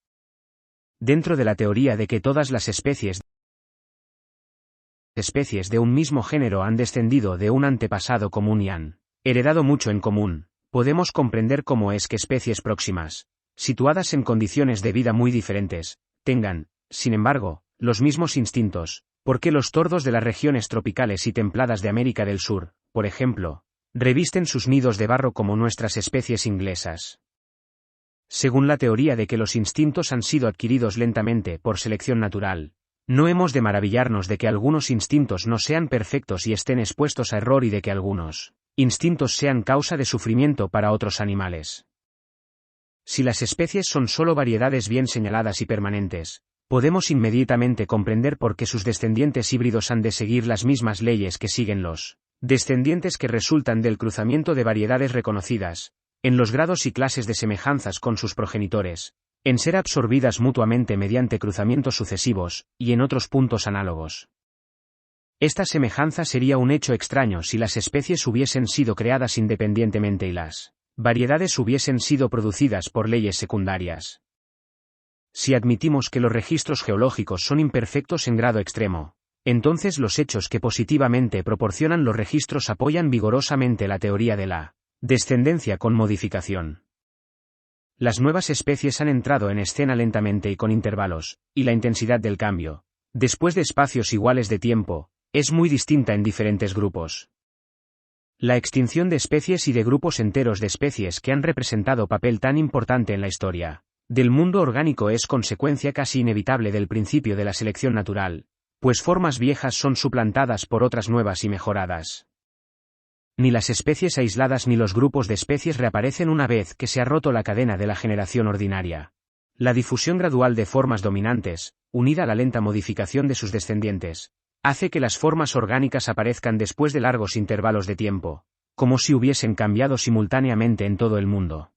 Dentro de la teoría de que todas las especies de un mismo género han descendido de un antepasado común y han heredado mucho en común, podemos comprender cómo es que especies próximas, situadas en condiciones de vida muy diferentes, tengan, sin embargo, los mismos instintos, porque los tordos de las regiones tropicales y templadas de América del Sur, por ejemplo, revisten sus nidos de barro como nuestras especies inglesas. Según la teoría de que los instintos han sido adquiridos lentamente por selección natural, no hemos de maravillarnos de que algunos instintos no sean perfectos y estén expuestos a error y de que algunos instintos sean causa de sufrimiento para otros animales. Si las especies son solo variedades bien señaladas y permanentes, podemos inmediatamente comprender por qué sus descendientes híbridos han de seguir las mismas leyes que siguen los descendientes que resultan del cruzamiento de variedades reconocidas, en los grados y clases de semejanzas con sus progenitores, en ser absorbidas mutuamente mediante cruzamientos sucesivos, y en otros puntos análogos. Esta semejanza sería un hecho extraño si las especies hubiesen sido creadas independientemente y las variedades hubiesen sido producidas por leyes secundarias. Si admitimos que los registros geológicos son imperfectos en grado extremo, entonces los hechos que positivamente proporcionan los registros apoyan vigorosamente la teoría de la descendencia con modificación. Las nuevas especies han entrado en escena lentamente y con intervalos, y la intensidad del cambio, después de espacios iguales de tiempo, es muy distinta en diferentes grupos. La extinción de especies y de grupos enteros de especies que han representado papel tan importante en la historia del mundo orgánico es consecuencia casi inevitable del principio de la selección natural, pues formas viejas son suplantadas por otras nuevas y mejoradas. Ni las especies aisladas ni los grupos de especies reaparecen una vez que se ha roto la cadena de la generación ordinaria. La difusión gradual de formas dominantes, unida a la lenta modificación de sus descendientes, hace que las formas orgánicas aparezcan después de largos intervalos de tiempo, como si hubiesen cambiado simultáneamente en todo el mundo.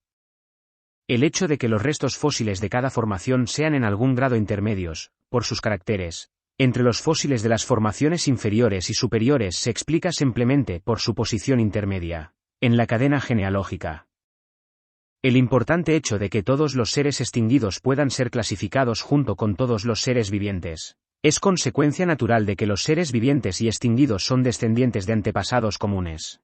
El hecho de que los restos fósiles de cada formación sean en algún grado intermedios, por sus caracteres, entre los fósiles de las formaciones inferiores y superiores se explica simplemente por su posición intermedia en la cadena genealógica. El importante hecho de que todos los seres extinguidos puedan ser clasificados junto con todos los seres vivientes es consecuencia natural de que los seres vivientes y extinguidos son descendientes de antepasados comunes.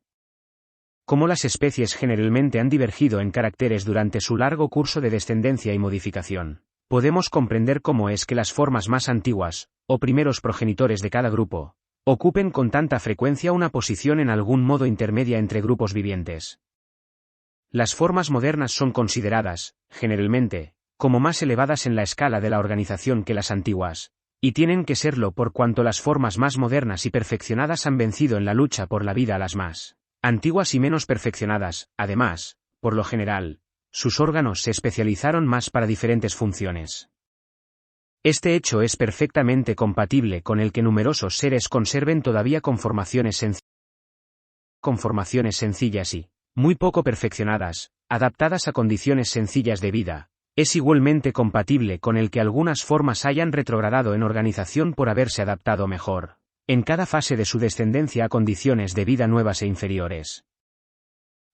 Como las especies generalmente han divergido en caracteres durante su largo curso de descendencia y modificación, podemos comprender cómo es que las formas más antiguas, o primeros progenitores de cada grupo, ocupen con tanta frecuencia una posición en algún modo intermedia entre grupos vivientes. Las formas modernas son consideradas, generalmente, como más elevadas en la escala de la organización que las antiguas, y tienen que serlo por cuanto las formas más modernas y perfeccionadas han vencido en la lucha por la vida a las más antiguas y menos perfeccionadas. Además, por lo general, sus órganos se especializaron más para diferentes funciones. Este hecho es perfectamente compatible con el que numerosos seres conserven todavía conformaciones sencillas y muy poco perfeccionadas, adaptadas a condiciones sencillas de vida. Es igualmente compatible con el que algunas formas hayan retrogradado en organización por haberse adaptado mejor en cada fase de su descendencia a condiciones de vida nuevas e inferiores.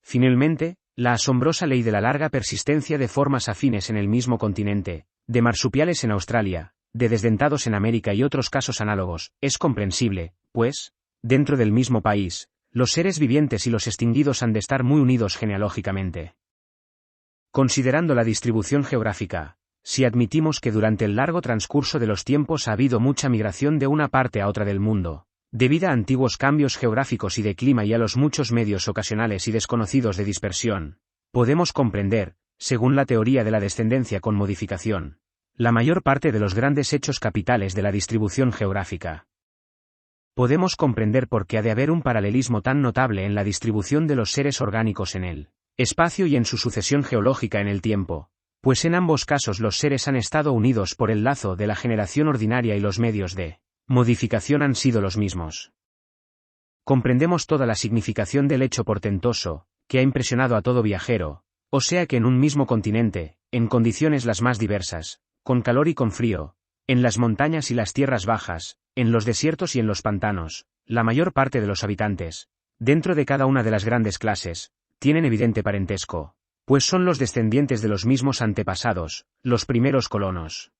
Finalmente, la asombrosa ley de la larga persistencia de formas afines en el mismo continente, de marsupiales en Australia, de desdentados en América y otros casos análogos, es comprensible, pues, dentro del mismo país, los seres vivientes y los extinguidos han de estar muy unidos genealógicamente. Considerando la distribución geográfica, si admitimos que durante el largo transcurso de los tiempos ha habido mucha migración de una parte a otra del mundo, debido a antiguos cambios geográficos y de clima y a los muchos medios ocasionales y desconocidos de dispersión, podemos comprender, según la teoría de la descendencia con modificación, la mayor parte de los grandes hechos capitales de la distribución geográfica. Podemos comprender por qué ha de haber un paralelismo tan notable en la distribución de los seres orgánicos en el espacio y en su sucesión geológica en el tiempo, pues en ambos casos los seres han estado unidos por el lazo de la generación ordinaria y los medios de modificación han sido los mismos. Comprendemos toda la significación del hecho portentoso, que ha impresionado a todo viajero, o sea que en un mismo continente, en condiciones las más diversas, con calor y con frío, en las montañas y las tierras bajas, en los desiertos y en los pantanos, la mayor parte de los habitantes, dentro de cada una de las grandes clases, tienen evidente parentesco, pues son los descendientes de los mismos antepasados, los primeros colonos.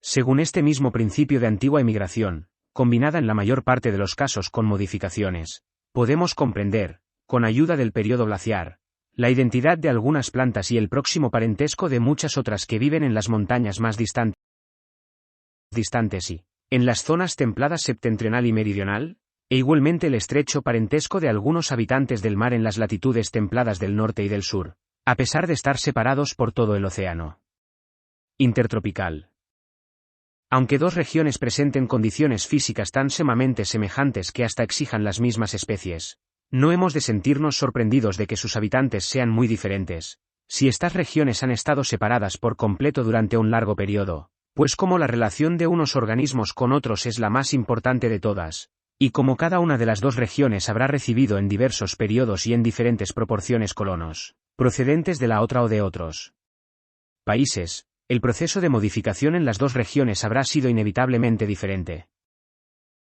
Según este mismo principio de antigua emigración, combinada en la mayor parte de los casos con modificaciones, podemos comprender, con ayuda del período glaciar, la identidad de algunas plantas y el próximo parentesco de muchas otras que viven en las montañas más distantes y, en las zonas templadas septentrional y meridional, e igualmente el estrecho parentesco de algunos habitantes del mar en las latitudes templadas del norte y del sur, a pesar de estar separados por todo el océano intertropical. Aunque dos regiones presenten condiciones físicas tan sumamente semejantes que hasta exijan las mismas especies, no hemos de sentirnos sorprendidos de que sus habitantes sean muy diferentes, si estas regiones han estado separadas por completo durante un largo periodo, pues como la relación de unos organismos con otros es la más importante de todas, y como cada una de las dos regiones habrá recibido en diversos periodos y en diferentes proporciones colonos, procedentes de la otra o de otros países, el proceso de modificación en las dos regiones habrá sido inevitablemente diferente.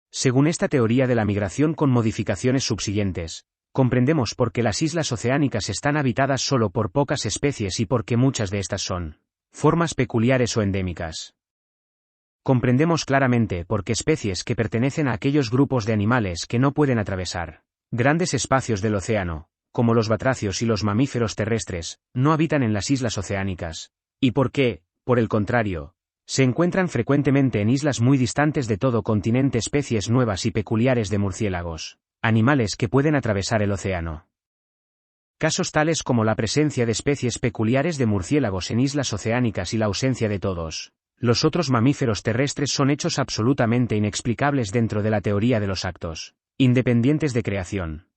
Según esta teoría de la migración con modificaciones subsiguientes, comprendemos por qué las islas oceánicas están habitadas solo por pocas especies y por qué muchas de estas son formas peculiares o endémicas. Comprendemos claramente por qué especies que pertenecen a aquellos grupos de animales que no pueden atravesar grandes espacios del océano, como los batracios y los mamíferos terrestres, no habitan en las islas oceánicas, y por qué, por el contrario, se encuentran frecuentemente en islas muy distantes de todo continente especies nuevas y peculiares de murciélagos, animales que pueden atravesar el océano. Casos tales como la presencia de especies peculiares de murciélagos en islas oceánicas y la ausencia de todos los otros mamíferos terrestres son hechos absolutamente inexplicables dentro de la teoría de los actos independientes de creación.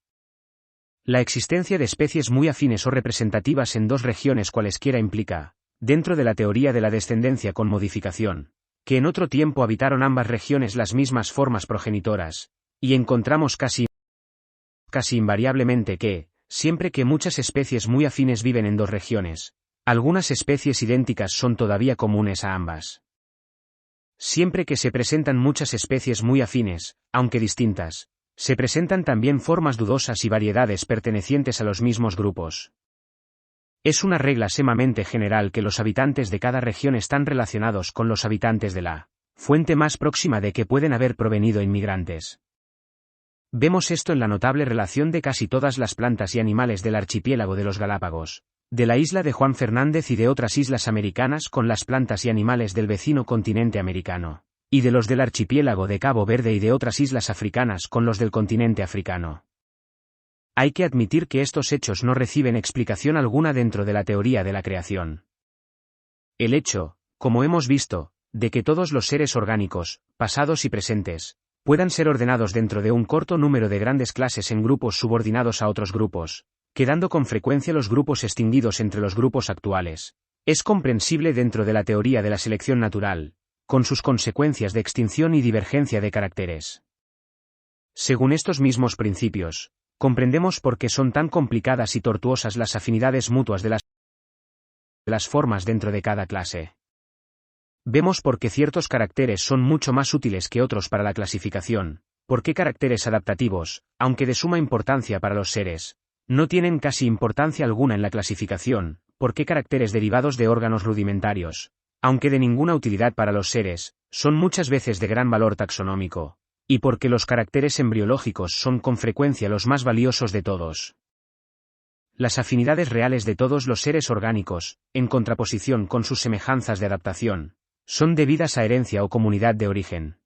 La existencia de especies muy afines o representativas en dos regiones cualesquiera implica, dentro de la teoría de la descendencia con modificación, que en otro tiempo habitaron ambas regiones las mismas formas progenitoras, y encontramos casi casi invariablemente que, siempre que muchas especies muy afines viven en dos regiones, algunas especies idénticas son todavía comunes a ambas. Siempre que se presentan muchas especies muy afines, aunque distintas, se presentan también formas dudosas y variedades pertenecientes a los mismos grupos. Es una regla sumamente general que los habitantes de cada región están relacionados con los habitantes de la fuente más próxima de que pueden haber provenido inmigrantes. Vemos esto en la notable relación de casi todas las plantas y animales del archipiélago de los Galápagos, de la isla de Juan Fernández y de otras islas americanas con las plantas y animales del vecino continente americano, y de los del archipiélago de Cabo Verde y de otras islas africanas con los del continente africano. Hay que admitir que estos hechos no reciben explicación alguna dentro de la teoría de la creación. El hecho, como hemos visto, de que todos los seres orgánicos, pasados y presentes, puedan ser ordenados dentro de un corto número de grandes clases en grupos subordinados a otros grupos, quedando con frecuencia los grupos extinguidos entre los grupos actuales, es comprensible dentro de la teoría de la selección natural, con sus consecuencias de extinción y divergencia de caracteres. Según estos mismos principios, comprendemos por qué son tan complicadas y tortuosas las afinidades mutuas de las formas dentro de cada clase. Vemos por qué ciertos caracteres son mucho más útiles que otros para la clasificación, por qué caracteres adaptativos, aunque de suma importancia para los seres, no tienen casi importancia alguna en la clasificación, por qué caracteres derivados de órganos rudimentarios, aunque de ninguna utilidad para los seres, son muchas veces de gran valor taxonómico, y porque los caracteres embriológicos son con frecuencia los más valiosos de todos. Las afinidades reales de todos los seres orgánicos, en contraposición con sus semejanzas de adaptación, son debidas a herencia o comunidad de origen.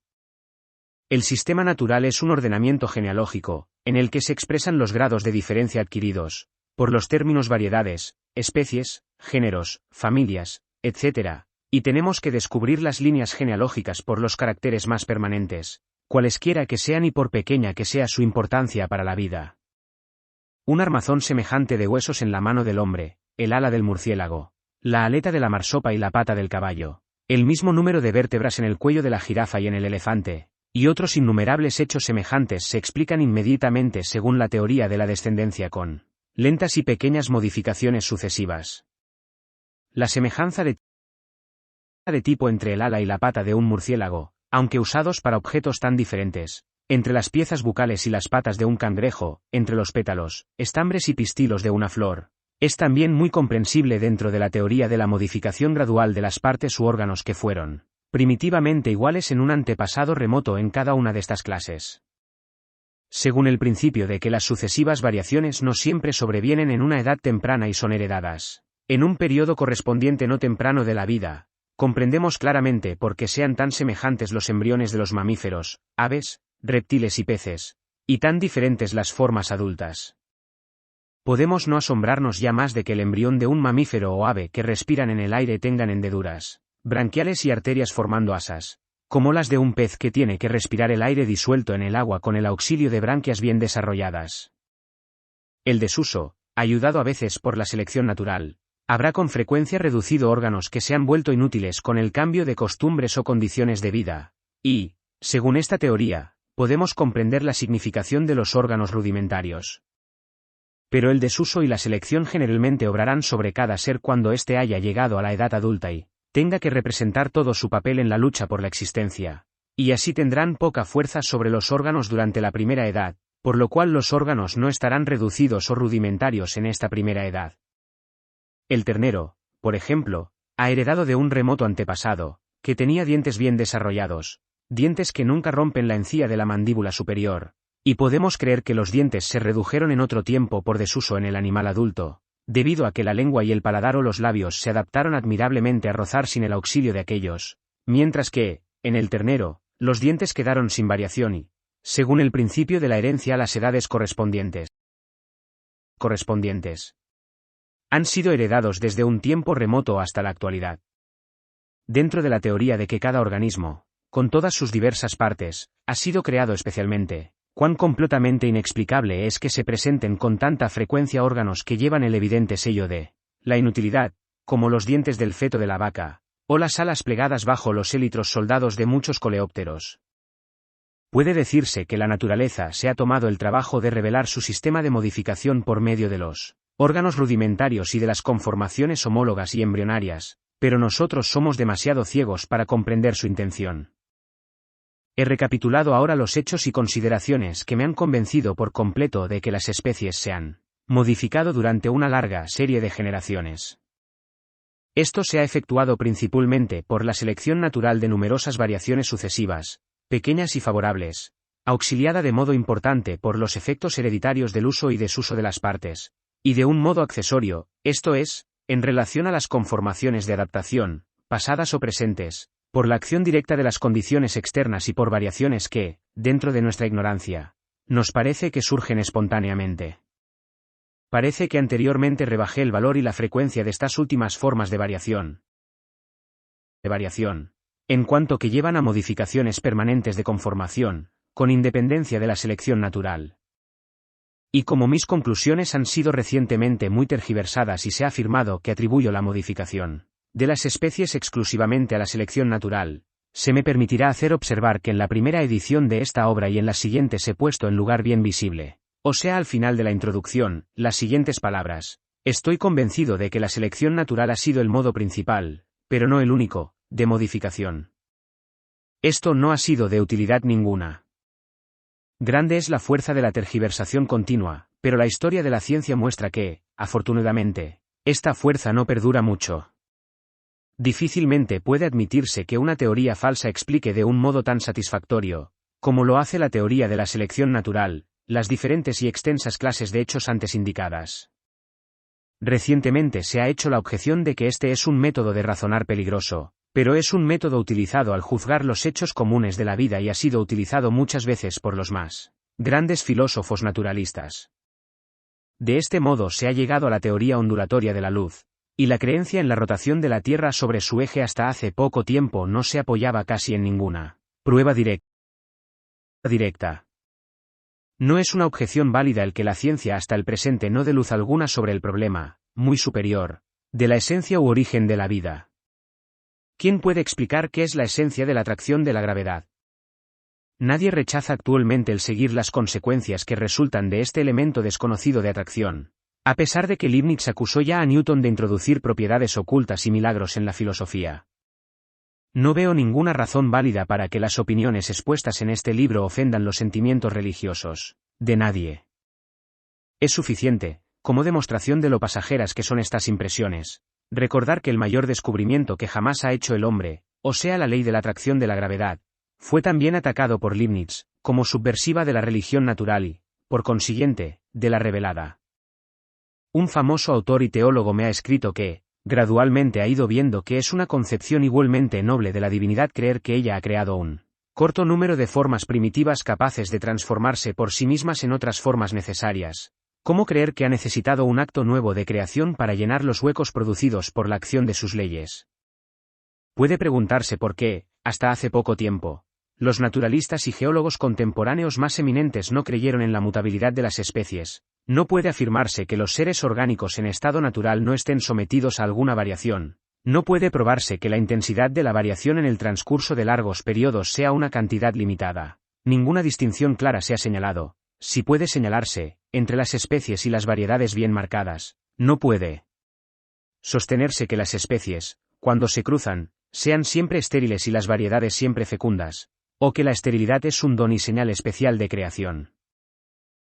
El sistema natural es un ordenamiento genealógico, en el que se expresan los grados de diferencia adquiridos, por los términos variedades, especies, géneros, familias, etc., y tenemos que descubrir las líneas genealógicas por los caracteres más permanentes, cualesquiera que sean y por pequeña que sea su importancia para la vida. Un armazón semejante de huesos en la mano del hombre, el ala del murciélago, la aleta de la marsopa y la pata del caballo, el mismo número de vértebras en el cuello de la jirafa y en el elefante, y otros innumerables hechos semejantes se explican inmediatamente según la teoría de la descendencia con lentas y pequeñas modificaciones sucesivas. La semejanza de tipo entre el ala y la pata de un murciélago, aunque usados para objetos tan diferentes, entre las piezas bucales y las patas de un cangrejo, entre los pétalos, estambres y pistilos de una flor, es también muy comprensible dentro de la teoría de la modificación gradual de las partes u órganos que fueron primitivamente iguales en un antepasado remoto en cada una de estas clases. Según el principio de que las sucesivas variaciones no siempre sobrevienen en una edad temprana y son heredadas en un periodo correspondiente no temprano de la vida, comprendemos claramente por qué sean tan semejantes los embriones de los mamíferos, aves, reptiles y peces, y tan diferentes las formas adultas. Podemos no asombrarnos ya más de que el embrión de un mamífero o ave que respiran en el aire tengan hendeduras, branquiales y arterias formando asas, como las de un pez que tiene que respirar el aire disuelto en el agua con el auxilio de branquias bien desarrolladas. El desuso, ayudado a veces por la selección natural, habrá con frecuencia reducido órganos que se han vuelto inútiles con el cambio de costumbres o condiciones de vida, y, según esta teoría, podemos comprender la significación de los órganos rudimentarios. Pero el desuso y la selección generalmente obrarán sobre cada ser cuando éste haya llegado a la edad adulta y tenga que representar todo su papel en la lucha por la existencia, y así tendrán poca fuerza sobre los órganos durante la primera edad, por lo cual los órganos no estarán reducidos o rudimentarios en esta primera edad. El ternero, por ejemplo, ha heredado de un remoto antepasado, que tenía dientes bien desarrollados, dientes que nunca rompen la encía de la mandíbula superior, y podemos creer que los dientes se redujeron en otro tiempo por desuso en el animal adulto, debido a que la lengua y el paladar o los labios se adaptaron admirablemente a rozar sin el auxilio de aquellos, mientras que, en el ternero, los dientes quedaron sin variación y, según el principio de la herencia a las edades correspondientes, han sido heredados desde un tiempo remoto hasta la actualidad. Dentro de la teoría de que cada organismo, con todas sus diversas partes, ha sido creado especialmente, cuán completamente inexplicable es que se presenten con tanta frecuencia órganos que llevan el evidente sello de la inutilidad, como los dientes del feto de la vaca, o las alas plegadas bajo los élitros soldados de muchos coleópteros. Puede decirse que la naturaleza se ha tomado el trabajo de revelar su sistema de modificación por medio de los órganos rudimentarios y de las conformaciones homólogas y embrionarias, pero nosotros somos demasiado ciegos para comprender su intención. He recapitulado ahora los hechos y consideraciones que me han convencido por completo de que las especies se han modificado durante una larga serie de generaciones. Esto se ha efectuado principalmente por la selección natural de numerosas variaciones sucesivas, pequeñas y favorables, auxiliada de modo importante por los efectos hereditarios del uso y desuso de las partes, y de un modo accesorio, esto es, en relación a las conformaciones de adaptación, pasadas o presentes, por la acción directa de las condiciones externas y por variaciones que, dentro de nuestra ignorancia, nos parece que surgen espontáneamente. Parece que anteriormente rebajé el valor y la frecuencia de estas últimas formas de variación, en cuanto que llevan a modificaciones permanentes de conformación, con independencia de la selección natural. Y como mis conclusiones han sido recientemente muy tergiversadas y se ha afirmado que atribuyo la modificación de las especies exclusivamente a la selección natural, se me permitirá hacer observar que en la primera edición de esta obra y en las siguientes he puesto en lugar bien visible, o sea al final de la introducción, las siguientes palabras: estoy convencido de que la selección natural ha sido el modo principal, pero no el único, de modificación. Esto no ha sido de utilidad ninguna. Grande es la fuerza de la tergiversación continua, pero la historia de la ciencia muestra que, afortunadamente, esta fuerza no perdura mucho. Difícilmente puede admitirse que una teoría falsa explique de un modo tan satisfactorio, como lo hace la teoría de la selección natural, las diferentes y extensas clases de hechos antes indicadas. Recientemente se ha hecho la objeción de que este es un método de razonar peligroso, pero es un método utilizado al juzgar los hechos comunes de la vida y ha sido utilizado muchas veces por los más grandes filósofos naturalistas. De este modo se ha llegado a la teoría ondulatoria de la luz, y la creencia en la rotación de la Tierra sobre su eje hasta hace poco tiempo no se apoyaba casi en ninguna prueba directa. No es una objeción válida el que la ciencia hasta el presente no dé luz alguna sobre el problema, muy superior, de la esencia u origen de la vida. ¿Quién puede explicar qué es la esencia de la atracción de la gravedad? Nadie rechaza actualmente el seguir las consecuencias que resultan de este elemento desconocido de atracción, a pesar de que Leibniz acusó ya a Newton de introducir propiedades ocultas y milagros en la filosofía. No veo ninguna razón válida para que las opiniones expuestas en este libro ofendan los sentimientos religiosos de nadie. Es suficiente, como demostración de lo pasajeras que son estas impresiones, recordar que el mayor descubrimiento que jamás ha hecho el hombre, o sea la ley de la atracción de la gravedad, fue también atacado por Leibniz, como subversiva de la religión natural y, por consiguiente, de la revelada. Un famoso autor y teólogo me ha escrito que, gradualmente ha ido viendo que es una concepción igualmente noble de la divinidad creer que ella ha creado un corto número de formas primitivas capaces de transformarse por sí mismas en otras formas necesarias. ¿Cómo creer que ha necesitado un acto nuevo de creación para llenar los huecos producidos por la acción de sus leyes? Puede preguntarse por qué, hasta hace poco tiempo, los naturalistas y geólogos contemporáneos más eminentes no creyeron en la mutabilidad de las especies. No puede afirmarse que los seres orgánicos en estado natural no estén sometidos a alguna variación. No puede probarse que la intensidad de la variación en el transcurso de largos periodos sea una cantidad limitada. Ninguna distinción clara se ha señalado. Si puede señalarse, entre las especies y las variedades bien marcadas, no puede sostenerse que las especies, cuando se cruzan, sean siempre estériles y las variedades siempre fecundas, o que la esterilidad es un don y señal especial de creación.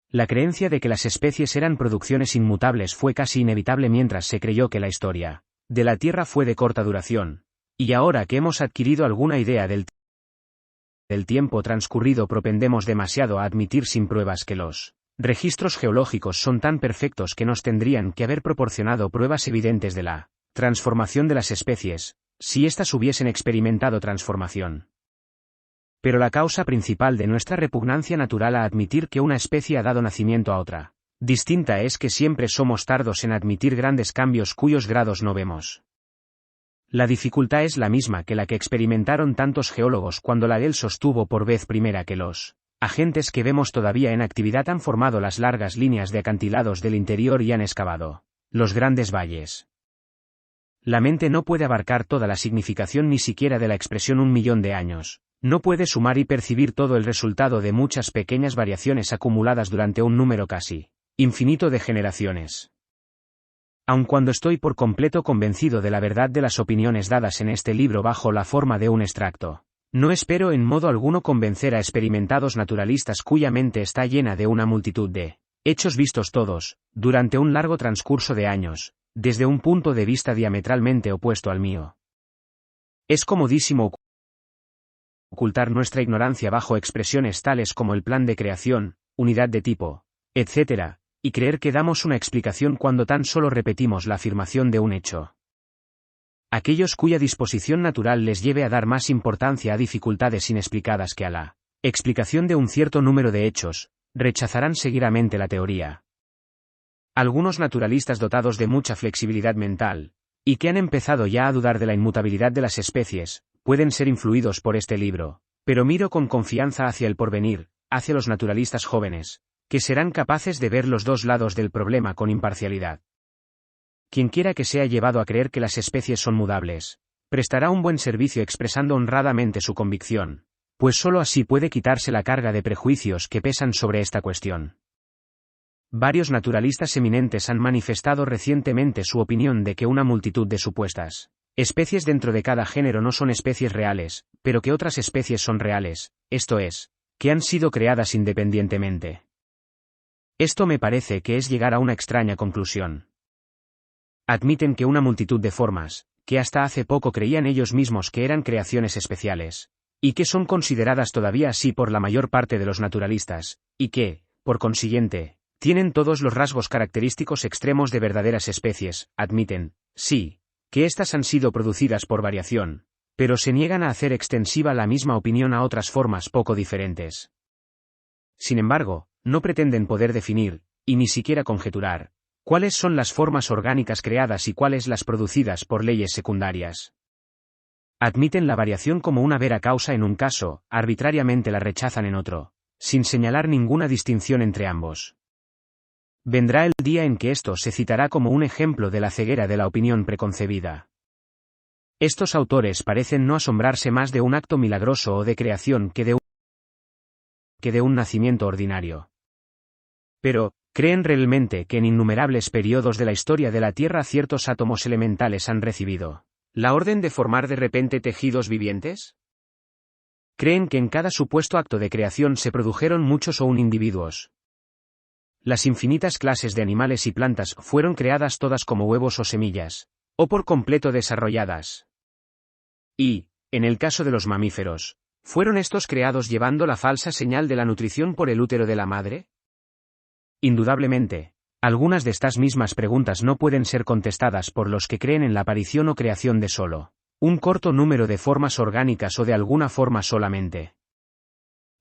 La creencia de que las especies eran producciones inmutables fue casi inevitable mientras se creyó que la historia de la Tierra fue de corta duración, y ahora que hemos adquirido alguna idea del tiempo transcurrido propendemos demasiado a admitir sin pruebas que los registros geológicos son tan perfectos que nos tendrían que haber proporcionado pruebas evidentes de la transformación de las especies, si éstas hubiesen experimentado transformación. Pero la causa principal de nuestra repugnancia natural a admitir que una especie ha dado nacimiento a otra distinta es que siempre somos tardos en admitir grandes cambios cuyos grados no vemos. La dificultad es la misma que la que experimentaron tantos geólogos cuando Lyell sostuvo por vez primera que los agentes que vemos todavía en actividad han formado las largas líneas de acantilados del interior y han excavado los grandes valles. La mente no puede abarcar toda la significación ni siquiera de la expresión 1.000.000 de años. No puede sumar y percibir todo el resultado de muchas pequeñas variaciones acumuladas durante un número casi infinito de generaciones. Aun cuando estoy por completo convencido de la verdad de las opiniones dadas en este libro bajo la forma de un extracto, no espero en modo alguno convencer a experimentados naturalistas cuya mente está llena de una multitud de hechos vistos todos, durante un largo transcurso de años, desde un punto de vista diametralmente opuesto al mío. Es comodísimo ocultar nuestra ignorancia bajo expresiones tales como el plan de creación, unidad de tipo, etc., y creer que damos una explicación cuando tan solo repetimos la afirmación de un hecho. Aquellos cuya disposición natural les lleve a dar más importancia a dificultades inexplicadas que a la explicación de un cierto número de hechos, rechazarán seguidamente la teoría. Algunos naturalistas dotados de mucha flexibilidad mental, y que han empezado ya a dudar de la inmutabilidad de las especies, pueden ser influidos por este libro, pero miro con confianza hacia el porvenir, hacia los naturalistas jóvenes, que serán capaces de ver los dos lados del problema con imparcialidad. Quienquiera que sea llevado a creer que las especies son mudables, prestará un buen servicio expresando honradamente su convicción, pues sólo así puede quitarse la carga de prejuicios que pesan sobre esta cuestión. Varios naturalistas eminentes han manifestado recientemente su opinión de que una multitud de supuestas especies dentro de cada género no son especies reales, pero que otras especies son reales, esto es, que han sido creadas independientemente. Esto me parece que es llegar a una extraña conclusión. Admiten que una multitud de formas, que hasta hace poco creían ellos mismos que eran creaciones especiales, y que son consideradas todavía así por la mayor parte de los naturalistas, y que, por consiguiente, tienen todos los rasgos característicos extremos de verdaderas especies, admiten, sí, que éstas han sido producidas por variación, pero se niegan a hacer extensiva la misma opinión a otras formas poco diferentes. Sin embargo, no pretenden poder definir, y ni siquiera conjeturar, cuáles son las formas orgánicas creadas y cuáles las producidas por leyes secundarias. Admiten la variación como una vera causa en un caso, arbitrariamente la rechazan en otro, sin señalar ninguna distinción entre ambos. Vendrá el día en que esto se citará como un ejemplo de la ceguera de la opinión preconcebida. Estos autores parecen no asombrarse más de un acto milagroso o de creación que de un nacimiento ordinario. Pero, ¿creen realmente que en innumerables periodos de la historia de la Tierra ciertos átomos elementales han recibido la orden de formar de repente tejidos vivientes? ¿Creen que en cada supuesto acto de creación se produjeron muchos o un individuos? Las infinitas clases de animales y plantas fueron creadas todas como huevos o semillas, o por completo desarrolladas. Y, en el caso de los mamíferos, ¿fueron estos creados llevando la falsa señal de la nutrición por el útero de la madre? Indudablemente, algunas de estas mismas preguntas no pueden ser contestadas por los que creen en la aparición o creación de solo un corto número de formas orgánicas o de alguna forma solamente.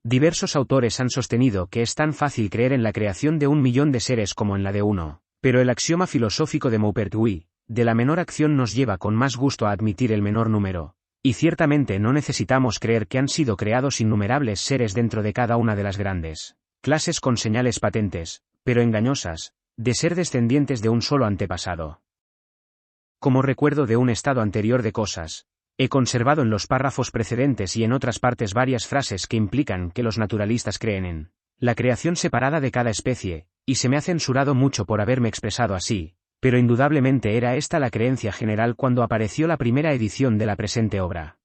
Diversos autores han sostenido que es tan fácil creer en la creación de 1.000.000 de seres como en la de uno, pero el axioma filosófico de Maupertuis, de la menor acción nos lleva con más gusto a admitir el menor número, y ciertamente no necesitamos creer que han sido creados innumerables seres dentro de cada una de las grandes clases con señales patentes, pero engañosas, de ser descendientes de un solo antepasado. Como recuerdo de un estado anterior de cosas, he conservado en los párrafos precedentes y en otras partes varias frases que implican que los naturalistas creen en la creación separada de cada especie, y se me ha censurado mucho por haberme expresado así, pero indudablemente era esta la creencia general cuando apareció la primera edición de la presente obra.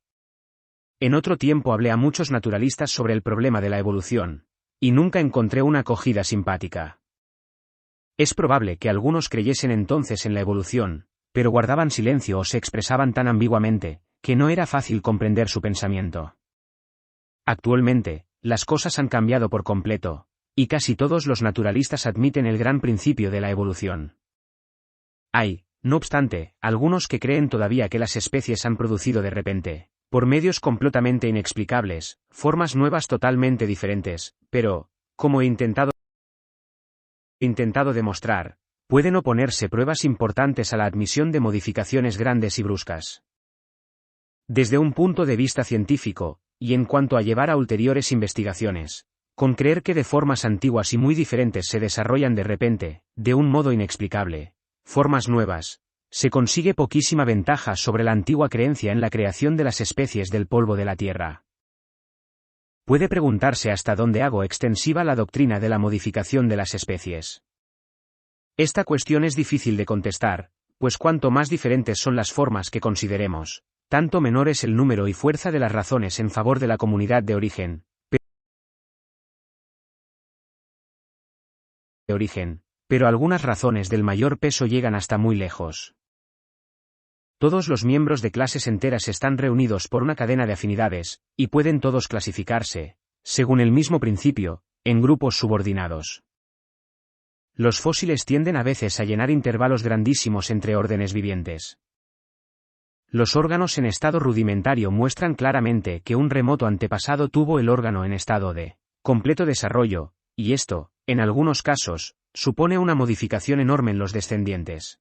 En otro tiempo hablé a muchos naturalistas sobre el problema de la evolución, y nunca encontré una acogida simpática. Es probable que algunos creyesen entonces en la evolución, pero guardaban silencio o se expresaban tan ambiguamente, que no era fácil comprender su pensamiento. Actualmente, las cosas han cambiado por completo, y casi todos los naturalistas admiten el gran principio de la evolución. Hay, no obstante, algunos que creen todavía que las especies han producido de repente, por medios completamente inexplicables, formas nuevas totalmente diferentes, pero, como he intentado demostrar, pueden oponerse pruebas importantes a la admisión de modificaciones grandes y bruscas. Desde un punto de vista científico, y en cuanto a llevar a ulteriores investigaciones, con creer que de formas antiguas y muy diferentes se desarrollan de repente, de un modo inexplicable, formas nuevas, se consigue poquísima ventaja sobre la antigua creencia en la creación de las especies del polvo de la tierra. Puede preguntarse hasta dónde hago extensiva la doctrina de la modificación de las especies. Esta cuestión es difícil de contestar, pues cuanto más diferentes son las formas que consideremos, tanto menor es el número y fuerza de las razones en favor de la comunidad de origen. Pero algunas razones del mayor peso llegan hasta muy lejos. Todos los miembros de clases enteras están reunidos por una cadena de afinidades, y pueden todos clasificarse, según el mismo principio, en grupos subordinados. Los fósiles tienden a veces a llenar intervalos grandísimos entre órdenes vivientes. Los órganos en estado rudimentario muestran claramente que un remoto antepasado tuvo el órgano en estado de completo desarrollo, y esto, en algunos casos, supone una modificación enorme en los descendientes.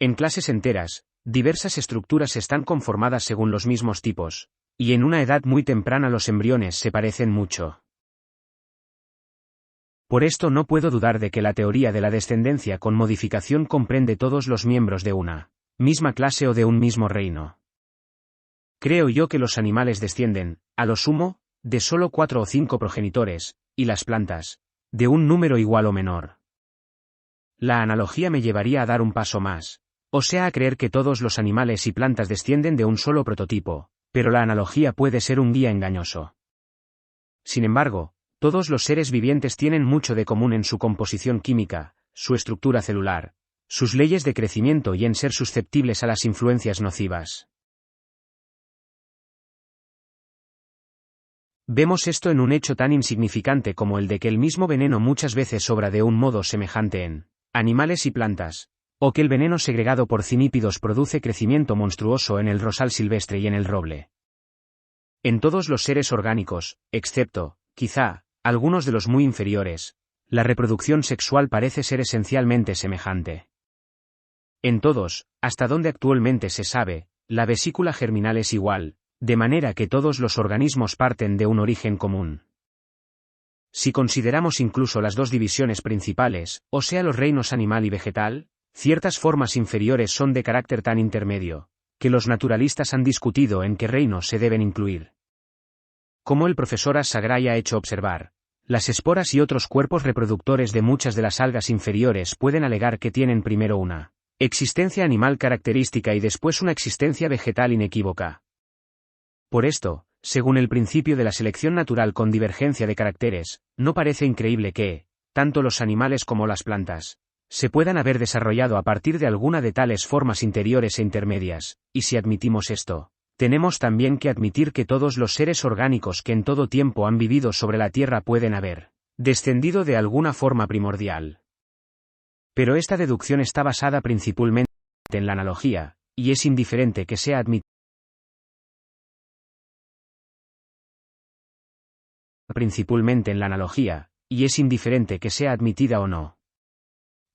En clases enteras, diversas estructuras están conformadas según los mismos tipos, y en una edad muy temprana los embriones se parecen mucho. Por esto no puedo dudar de que la teoría de la descendencia con modificación comprende todos los miembros de una misma clase o de un mismo reino. Creo yo que los animales descienden, a lo sumo, de solo 4 o 5 progenitores, y las plantas, de un número igual o menor. La analogía me llevaría a dar un paso más, o sea a creer que todos los animales y plantas descienden de un solo prototipo, pero la analogía puede ser un guía engañoso. Sin embargo, todos los seres vivientes tienen mucho de común en su composición química, su estructura celular, sus leyes de crecimiento y en ser susceptibles a las influencias nocivas. Vemos esto en un hecho tan insignificante como el de que el mismo veneno muchas veces obra de un modo semejante en animales y plantas, o que el veneno segregado por cinípidos produce crecimiento monstruoso en el rosal silvestre y en el roble. En todos los seres orgánicos, excepto, quizá, algunos de los muy inferiores, la reproducción sexual parece ser esencialmente semejante. En todos, hasta donde actualmente se sabe, la vesícula germinal es igual, de manera que todos los organismos parten de un origen común. Si consideramos incluso las dos divisiones principales, o sea los reinos animal y vegetal, ciertas formas inferiores son de carácter tan intermedio, que los naturalistas han discutido en qué reinos se deben incluir. Como el profesor Asagray ha hecho observar, las esporas y otros cuerpos reproductores de muchas de las algas inferiores pueden alegar que tienen primero una existencia animal característica y después una existencia vegetal inequívoca. Por esto, según el principio de la selección natural con divergencia de caracteres, no parece increíble que, tanto los animales como las plantas, se puedan haber desarrollado a partir de alguna de tales formas interiores e intermedias, y si admitimos esto, tenemos también que admitir que todos los seres orgánicos que en todo tiempo han vivido sobre la Tierra pueden haber descendido de alguna forma primordial. Pero esta deducción está basada principalmente en la analogía, y es indiferente que sea admitida o no.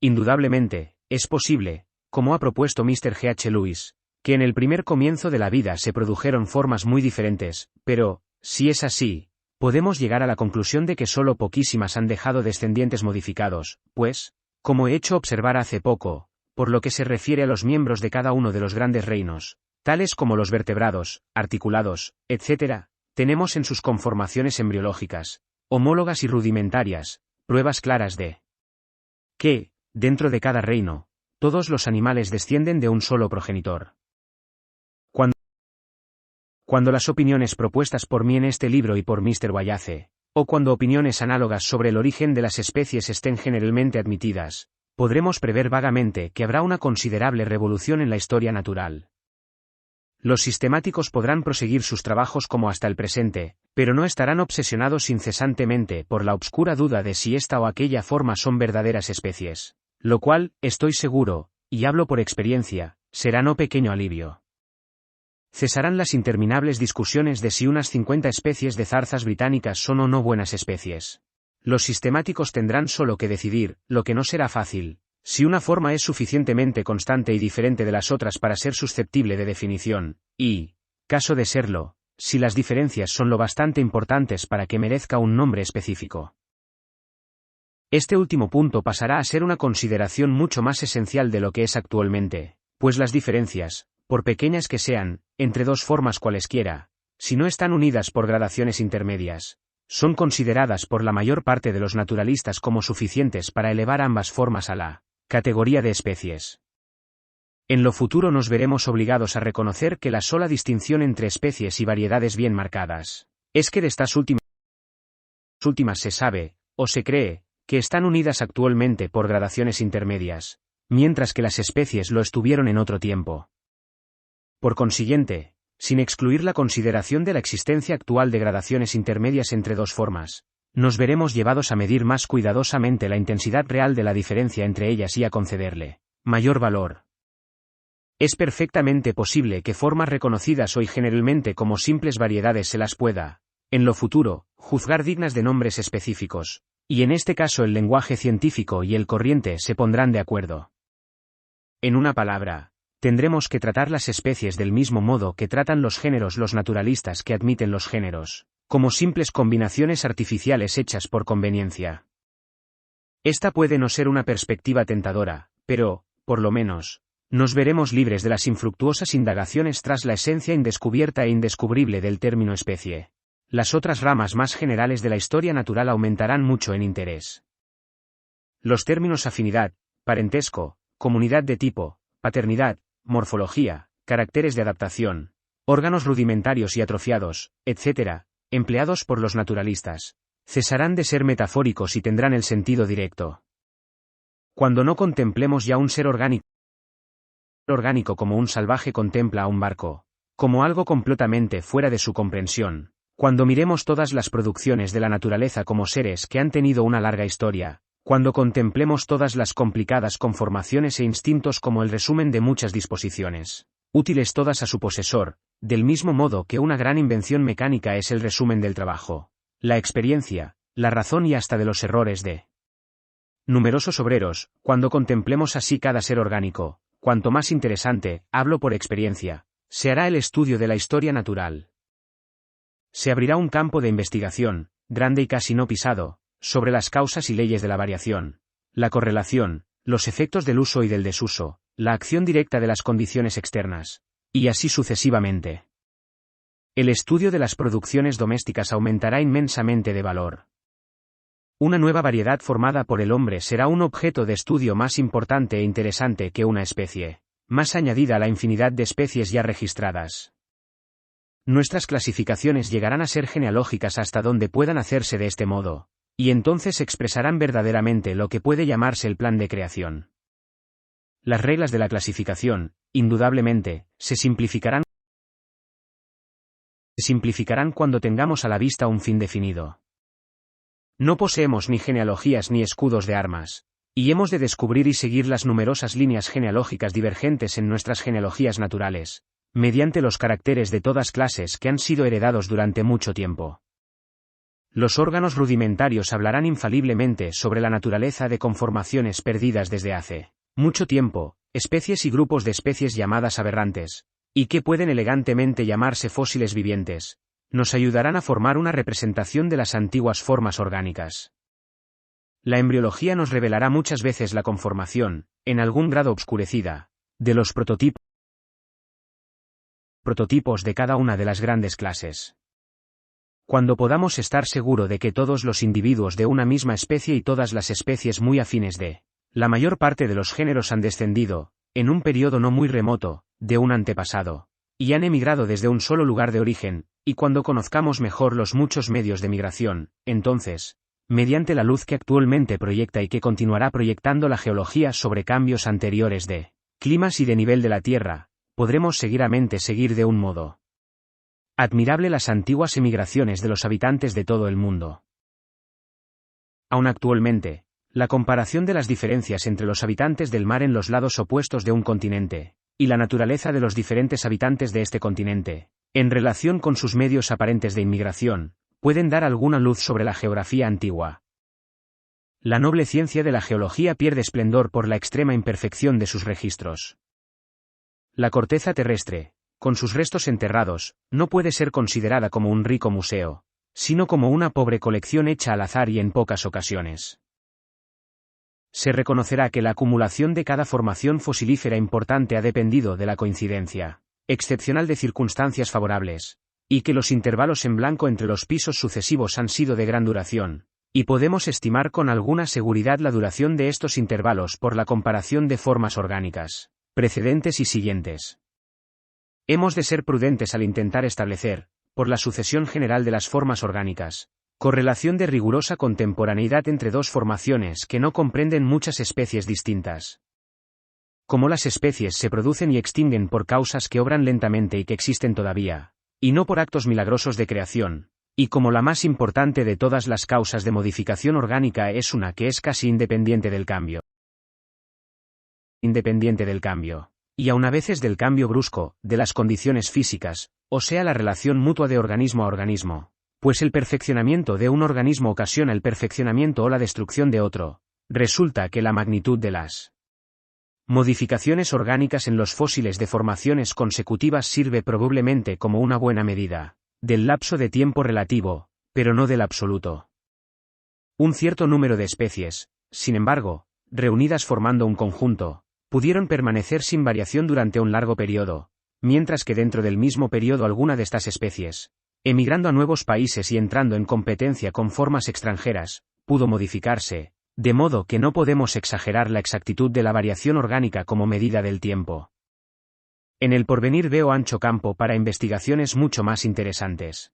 Indudablemente, es posible, como ha propuesto Mr. G. H. Lewis, que en el primer comienzo de la vida se produjeron formas muy diferentes, pero, si es así, podemos llegar a la conclusión de que solo poquísimas han dejado descendientes modificados, pues, como he hecho observar hace poco, por lo que se refiere a los miembros de cada uno de los grandes reinos, tales como los vertebrados, articulados, etc., tenemos en sus conformaciones embriológicas, homólogas y rudimentarias, pruebas claras de que, dentro de cada reino, todos los animales descienden de un solo progenitor. Cuando las opiniones propuestas por mí en este libro y por Mr. Wallace, o cuando opiniones análogas sobre el origen de las especies estén generalmente admitidas, podremos prever vagamente que habrá una considerable revolución en la historia natural. Los sistemáticos podrán proseguir sus trabajos como hasta el presente, pero no estarán obsesionados incesantemente por la obscura duda de si esta o aquella forma son verdaderas especies, lo cual, estoy seguro, y hablo por experiencia, será no pequeño alivio. Cesarán las interminables discusiones de si unas 50 especies de zarzas británicas son o no buenas especies. Los sistemáticos tendrán solo que decidir, lo que no será fácil, si una forma es suficientemente constante y diferente de las otras para ser susceptible de definición, y, caso de serlo, si las diferencias son lo bastante importantes para que merezca un nombre específico. Este último punto pasará a ser una consideración mucho más esencial de lo que es actualmente, pues las diferencias, por pequeñas que sean, entre dos formas cualesquiera, si no están unidas por gradaciones intermedias, son consideradas por la mayor parte de los naturalistas como suficientes para elevar ambas formas a la categoría de especies. En lo futuro nos veremos obligados a reconocer que la sola distinción entre especies y variedades bien marcadas es que de estas últimas se sabe, o se cree, que están unidas actualmente por gradaciones intermedias, mientras que las especies lo estuvieron en otro tiempo. Por consiguiente, sin excluir la consideración de la existencia actual de gradaciones intermedias entre dos formas, nos veremos llevados a medir más cuidadosamente la intensidad real de la diferencia entre ellas y a concederle mayor valor. Es perfectamente posible que formas reconocidas hoy generalmente como simples variedades se las pueda, en lo futuro, juzgar dignas de nombres específicos, y en este caso el lenguaje científico y el corriente se pondrán de acuerdo. En una palabra, tendremos que tratar las especies del mismo modo que tratan los géneros los naturalistas que admiten los géneros, como simples combinaciones artificiales hechas por conveniencia. Esta puede no ser una perspectiva tentadora, pero, por lo menos, nos veremos libres de las infructuosas indagaciones tras la esencia indescubierta e indescubrible del término especie. Las otras ramas más generales de la historia natural aumentarán mucho en interés. Los términos afinidad, parentesco, comunidad de tipo, paternidad, morfología, caracteres de adaptación, órganos rudimentarios y atrofiados, etc., empleados por los naturalistas, cesarán de ser metafóricos y tendrán el sentido directo. Cuando no contemplemos ya un ser orgánico como un salvaje contempla a un barco, como algo completamente fuera de su comprensión, cuando miremos todas las producciones de la naturaleza como seres que han tenido una larga historia, cuando contemplemos todas las complicadas conformaciones e instintos como el resumen de muchas disposiciones, útiles todas a su posesor, del mismo modo que una gran invención mecánica es el resumen del trabajo, la experiencia, la razón y hasta de los errores de numerosos obreros, cuando contemplemos así cada ser orgánico, cuanto más interesante, hablo por experiencia, se hará el estudio de la historia natural. Se abrirá un campo de investigación, grande y casi no pisado, sobre las causas y leyes de la variación, la correlación, los efectos del uso y del desuso, la acción directa de las condiciones externas, y así sucesivamente. El estudio de las producciones domésticas aumentará inmensamente de valor. Una nueva variedad formada por el hombre será un objeto de estudio más importante e interesante que una especie, más añadida a la infinidad de especies ya registradas. Nuestras clasificaciones llegarán a ser genealógicas hasta donde puedan hacerse de este modo, y entonces expresarán verdaderamente lo que puede llamarse el plan de creación. Las reglas de la clasificación, indudablemente, se simplificarán cuando tengamos a la vista un fin definido. No poseemos ni genealogías ni escudos de armas, y hemos de descubrir y seguir las numerosas líneas genealógicas divergentes en nuestras genealogías naturales, mediante los caracteres de todas clases que han sido heredados durante mucho tiempo. Los órganos rudimentarios hablarán infaliblemente sobre la naturaleza de conformaciones perdidas desde hace mucho tiempo, especies y grupos de especies llamadas aberrantes, y que pueden elegantemente llamarse fósiles vivientes, nos ayudarán a formar una representación de las antiguas formas orgánicas. La embriología nos revelará muchas veces la conformación, en algún grado obscurecida, de los prototipos de cada una de las grandes clases. Cuando podamos estar seguro de que todos los individuos de una misma especie y todas las especies muy afines de la mayor parte de los géneros han descendido, en un periodo no muy remoto, de un antepasado, y han emigrado desde un solo lugar de origen, y cuando conozcamos mejor los muchos medios de migración, entonces, mediante la luz que actualmente proyecta y que continuará proyectando la geología sobre cambios anteriores de climas y de nivel de la Tierra, podremos seguir de un modo admirable las antiguas emigraciones de los habitantes de todo el mundo. Aún actualmente, la comparación de las diferencias entre los habitantes del mar en los lados opuestos de un continente, y la naturaleza de los diferentes habitantes de este continente, en relación con sus medios aparentes de inmigración, pueden dar alguna luz sobre la geografía antigua. La noble ciencia de la geología pierde esplendor por la extrema imperfección de sus registros. La corteza terrestre, con sus restos enterrados, no puede ser considerada como un rico museo, sino como una pobre colección hecha al azar y en pocas ocasiones. Se reconocerá que la acumulación de cada formación fosilífera importante ha dependido de la coincidencia excepcional de circunstancias favorables, y que los intervalos en blanco entre los pisos sucesivos han sido de gran duración, y podemos estimar con alguna seguridad la duración de estos intervalos por la comparación de formas orgánicas precedentes y siguientes. Hemos de ser prudentes al intentar establecer, por la sucesión general de las formas orgánicas, correlación de rigurosa contemporaneidad entre dos formaciones que no comprenden muchas especies distintas. Como las especies se producen y extinguen por causas que obran lentamente y que existen todavía, y no por actos milagrosos de creación, y como la más importante de todas las causas de modificación orgánica es una que es casi independiente del cambio. Y aun a veces del cambio brusco, de las condiciones físicas, o sea la relación mutua de organismo a organismo, pues el perfeccionamiento de un organismo ocasiona el perfeccionamiento o la destrucción de otro, resulta que la magnitud de las modificaciones orgánicas en los fósiles de formaciones consecutivas sirve probablemente como una buena medida del lapso de tiempo relativo, pero no del absoluto. Un cierto número de especies, sin embargo, reunidas formando un conjunto, pudieron permanecer sin variación durante un largo periodo, mientras que dentro del mismo periodo alguna de estas especies, emigrando a nuevos países y entrando en competencia con formas extranjeras, pudo modificarse, de modo que no podemos exagerar la exactitud de la variación orgánica como medida del tiempo. En el porvenir veo ancho campo para investigaciones mucho más interesantes.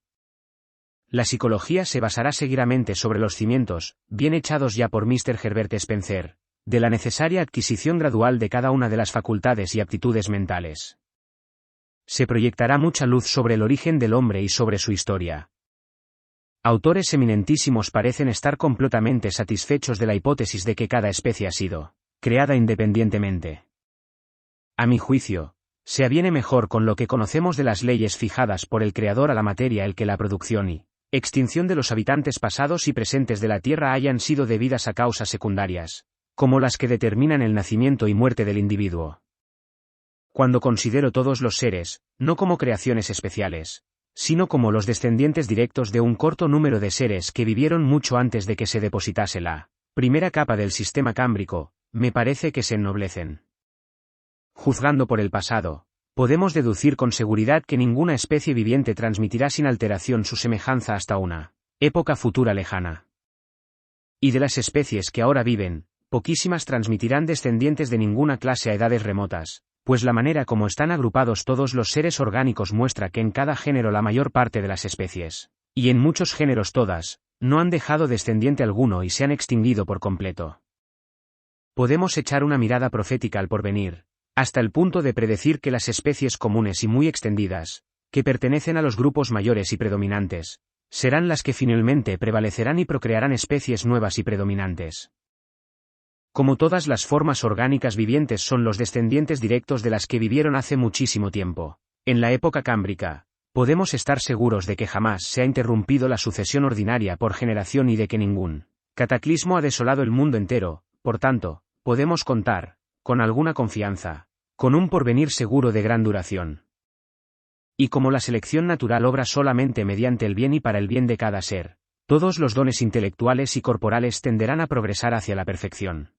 La psicología se basará seguidamente sobre los cimientos, bien echados ya por Mr. Herbert Spencer, de la necesaria adquisición gradual de cada una de las facultades y aptitudes mentales. Se proyectará mucha luz sobre el origen del hombre y sobre su historia. Autores eminentísimos parecen estar completamente satisfechos de la hipótesis de que cada especie ha sido creada independientemente. A mi juicio, se aviene mejor con lo que conocemos de las leyes fijadas por el Creador a la materia el que la producción y extinción de los habitantes pasados y presentes de la Tierra hayan sido debidas a causas secundarias, como las que determinan el nacimiento y muerte del individuo. Cuando considero todos los seres, no como creaciones especiales, sino como los descendientes directos de un corto número de seres que vivieron mucho antes de que se depositase la primera capa del sistema cámbrico, me parece que se ennoblecen. Juzgando por el pasado, podemos deducir con seguridad que ninguna especie viviente transmitirá sin alteración su semejanza hasta una época futura lejana. Y de las especies que ahora viven, poquísimas transmitirán descendientes de ninguna clase a edades remotas, pues la manera como están agrupados todos los seres orgánicos muestra que en cada género la mayor parte de las especies, y en muchos géneros todas, no han dejado descendiente alguno y se han extinguido por completo. Podemos echar una mirada profética al porvenir, hasta el punto de predecir que las especies comunes y muy extendidas, que pertenecen a los grupos mayores y predominantes, serán las que finalmente prevalecerán y procrearán especies nuevas y predominantes. Como todas las formas orgánicas vivientes son los descendientes directos de las que vivieron hace muchísimo tiempo, en la época cámbrica, podemos estar seguros de que jamás se ha interrumpido la sucesión ordinaria por generación y de que ningún cataclismo ha desolado el mundo entero, por tanto, podemos contar, con alguna confianza, con un porvenir seguro de gran duración. Y como la selección natural obra solamente mediante el bien y para el bien de cada ser, todos los dones intelectuales y corporales tenderán a progresar hacia la perfección.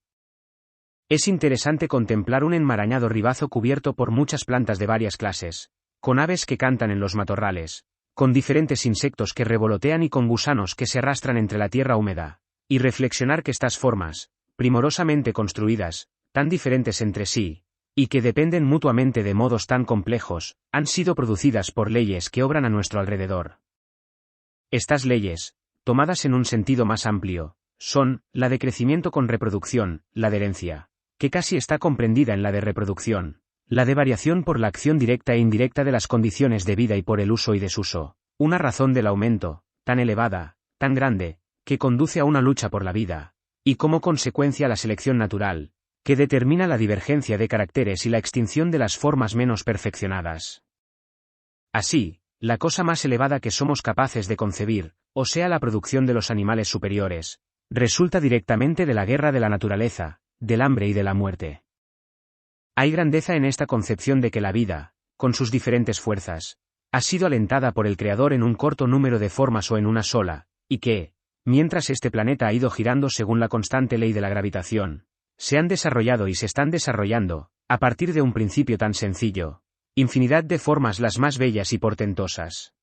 Es interesante contemplar un enmarañado ribazo cubierto por muchas plantas de varias clases, con aves que cantan en los matorrales, con diferentes insectos que revolotean y con gusanos que se arrastran entre la tierra húmeda, y reflexionar que estas formas, primorosamente construidas, tan diferentes entre sí, y que dependen mutuamente de modos tan complejos, han sido producidas por leyes que obran a nuestro alrededor. Estas leyes, tomadas en un sentido más amplio, son, la de crecimiento con reproducción, la de herencia, que casi está comprendida en la de reproducción, la de variación por la acción directa e indirecta de las condiciones de vida y por el uso y desuso, una razón del aumento, tan elevada, tan grande, que conduce a una lucha por la vida, y como consecuencia la selección natural, que determina la divergencia de caracteres y la extinción de las formas menos perfeccionadas. Así, la cosa más elevada que somos capaces de concebir, o sea la producción de los animales superiores, resulta directamente de la guerra de la naturaleza, del hambre y de la muerte. Hay grandeza en esta concepción de que la vida, con sus diferentes fuerzas, ha sido alentada por el Creador en un corto número de formas o en una sola, y que, mientras este planeta ha ido girando según la constante ley de la gravitación, se han desarrollado y se están desarrollando, a partir de un principio tan sencillo, infinidad de formas las más bellas y portentosas.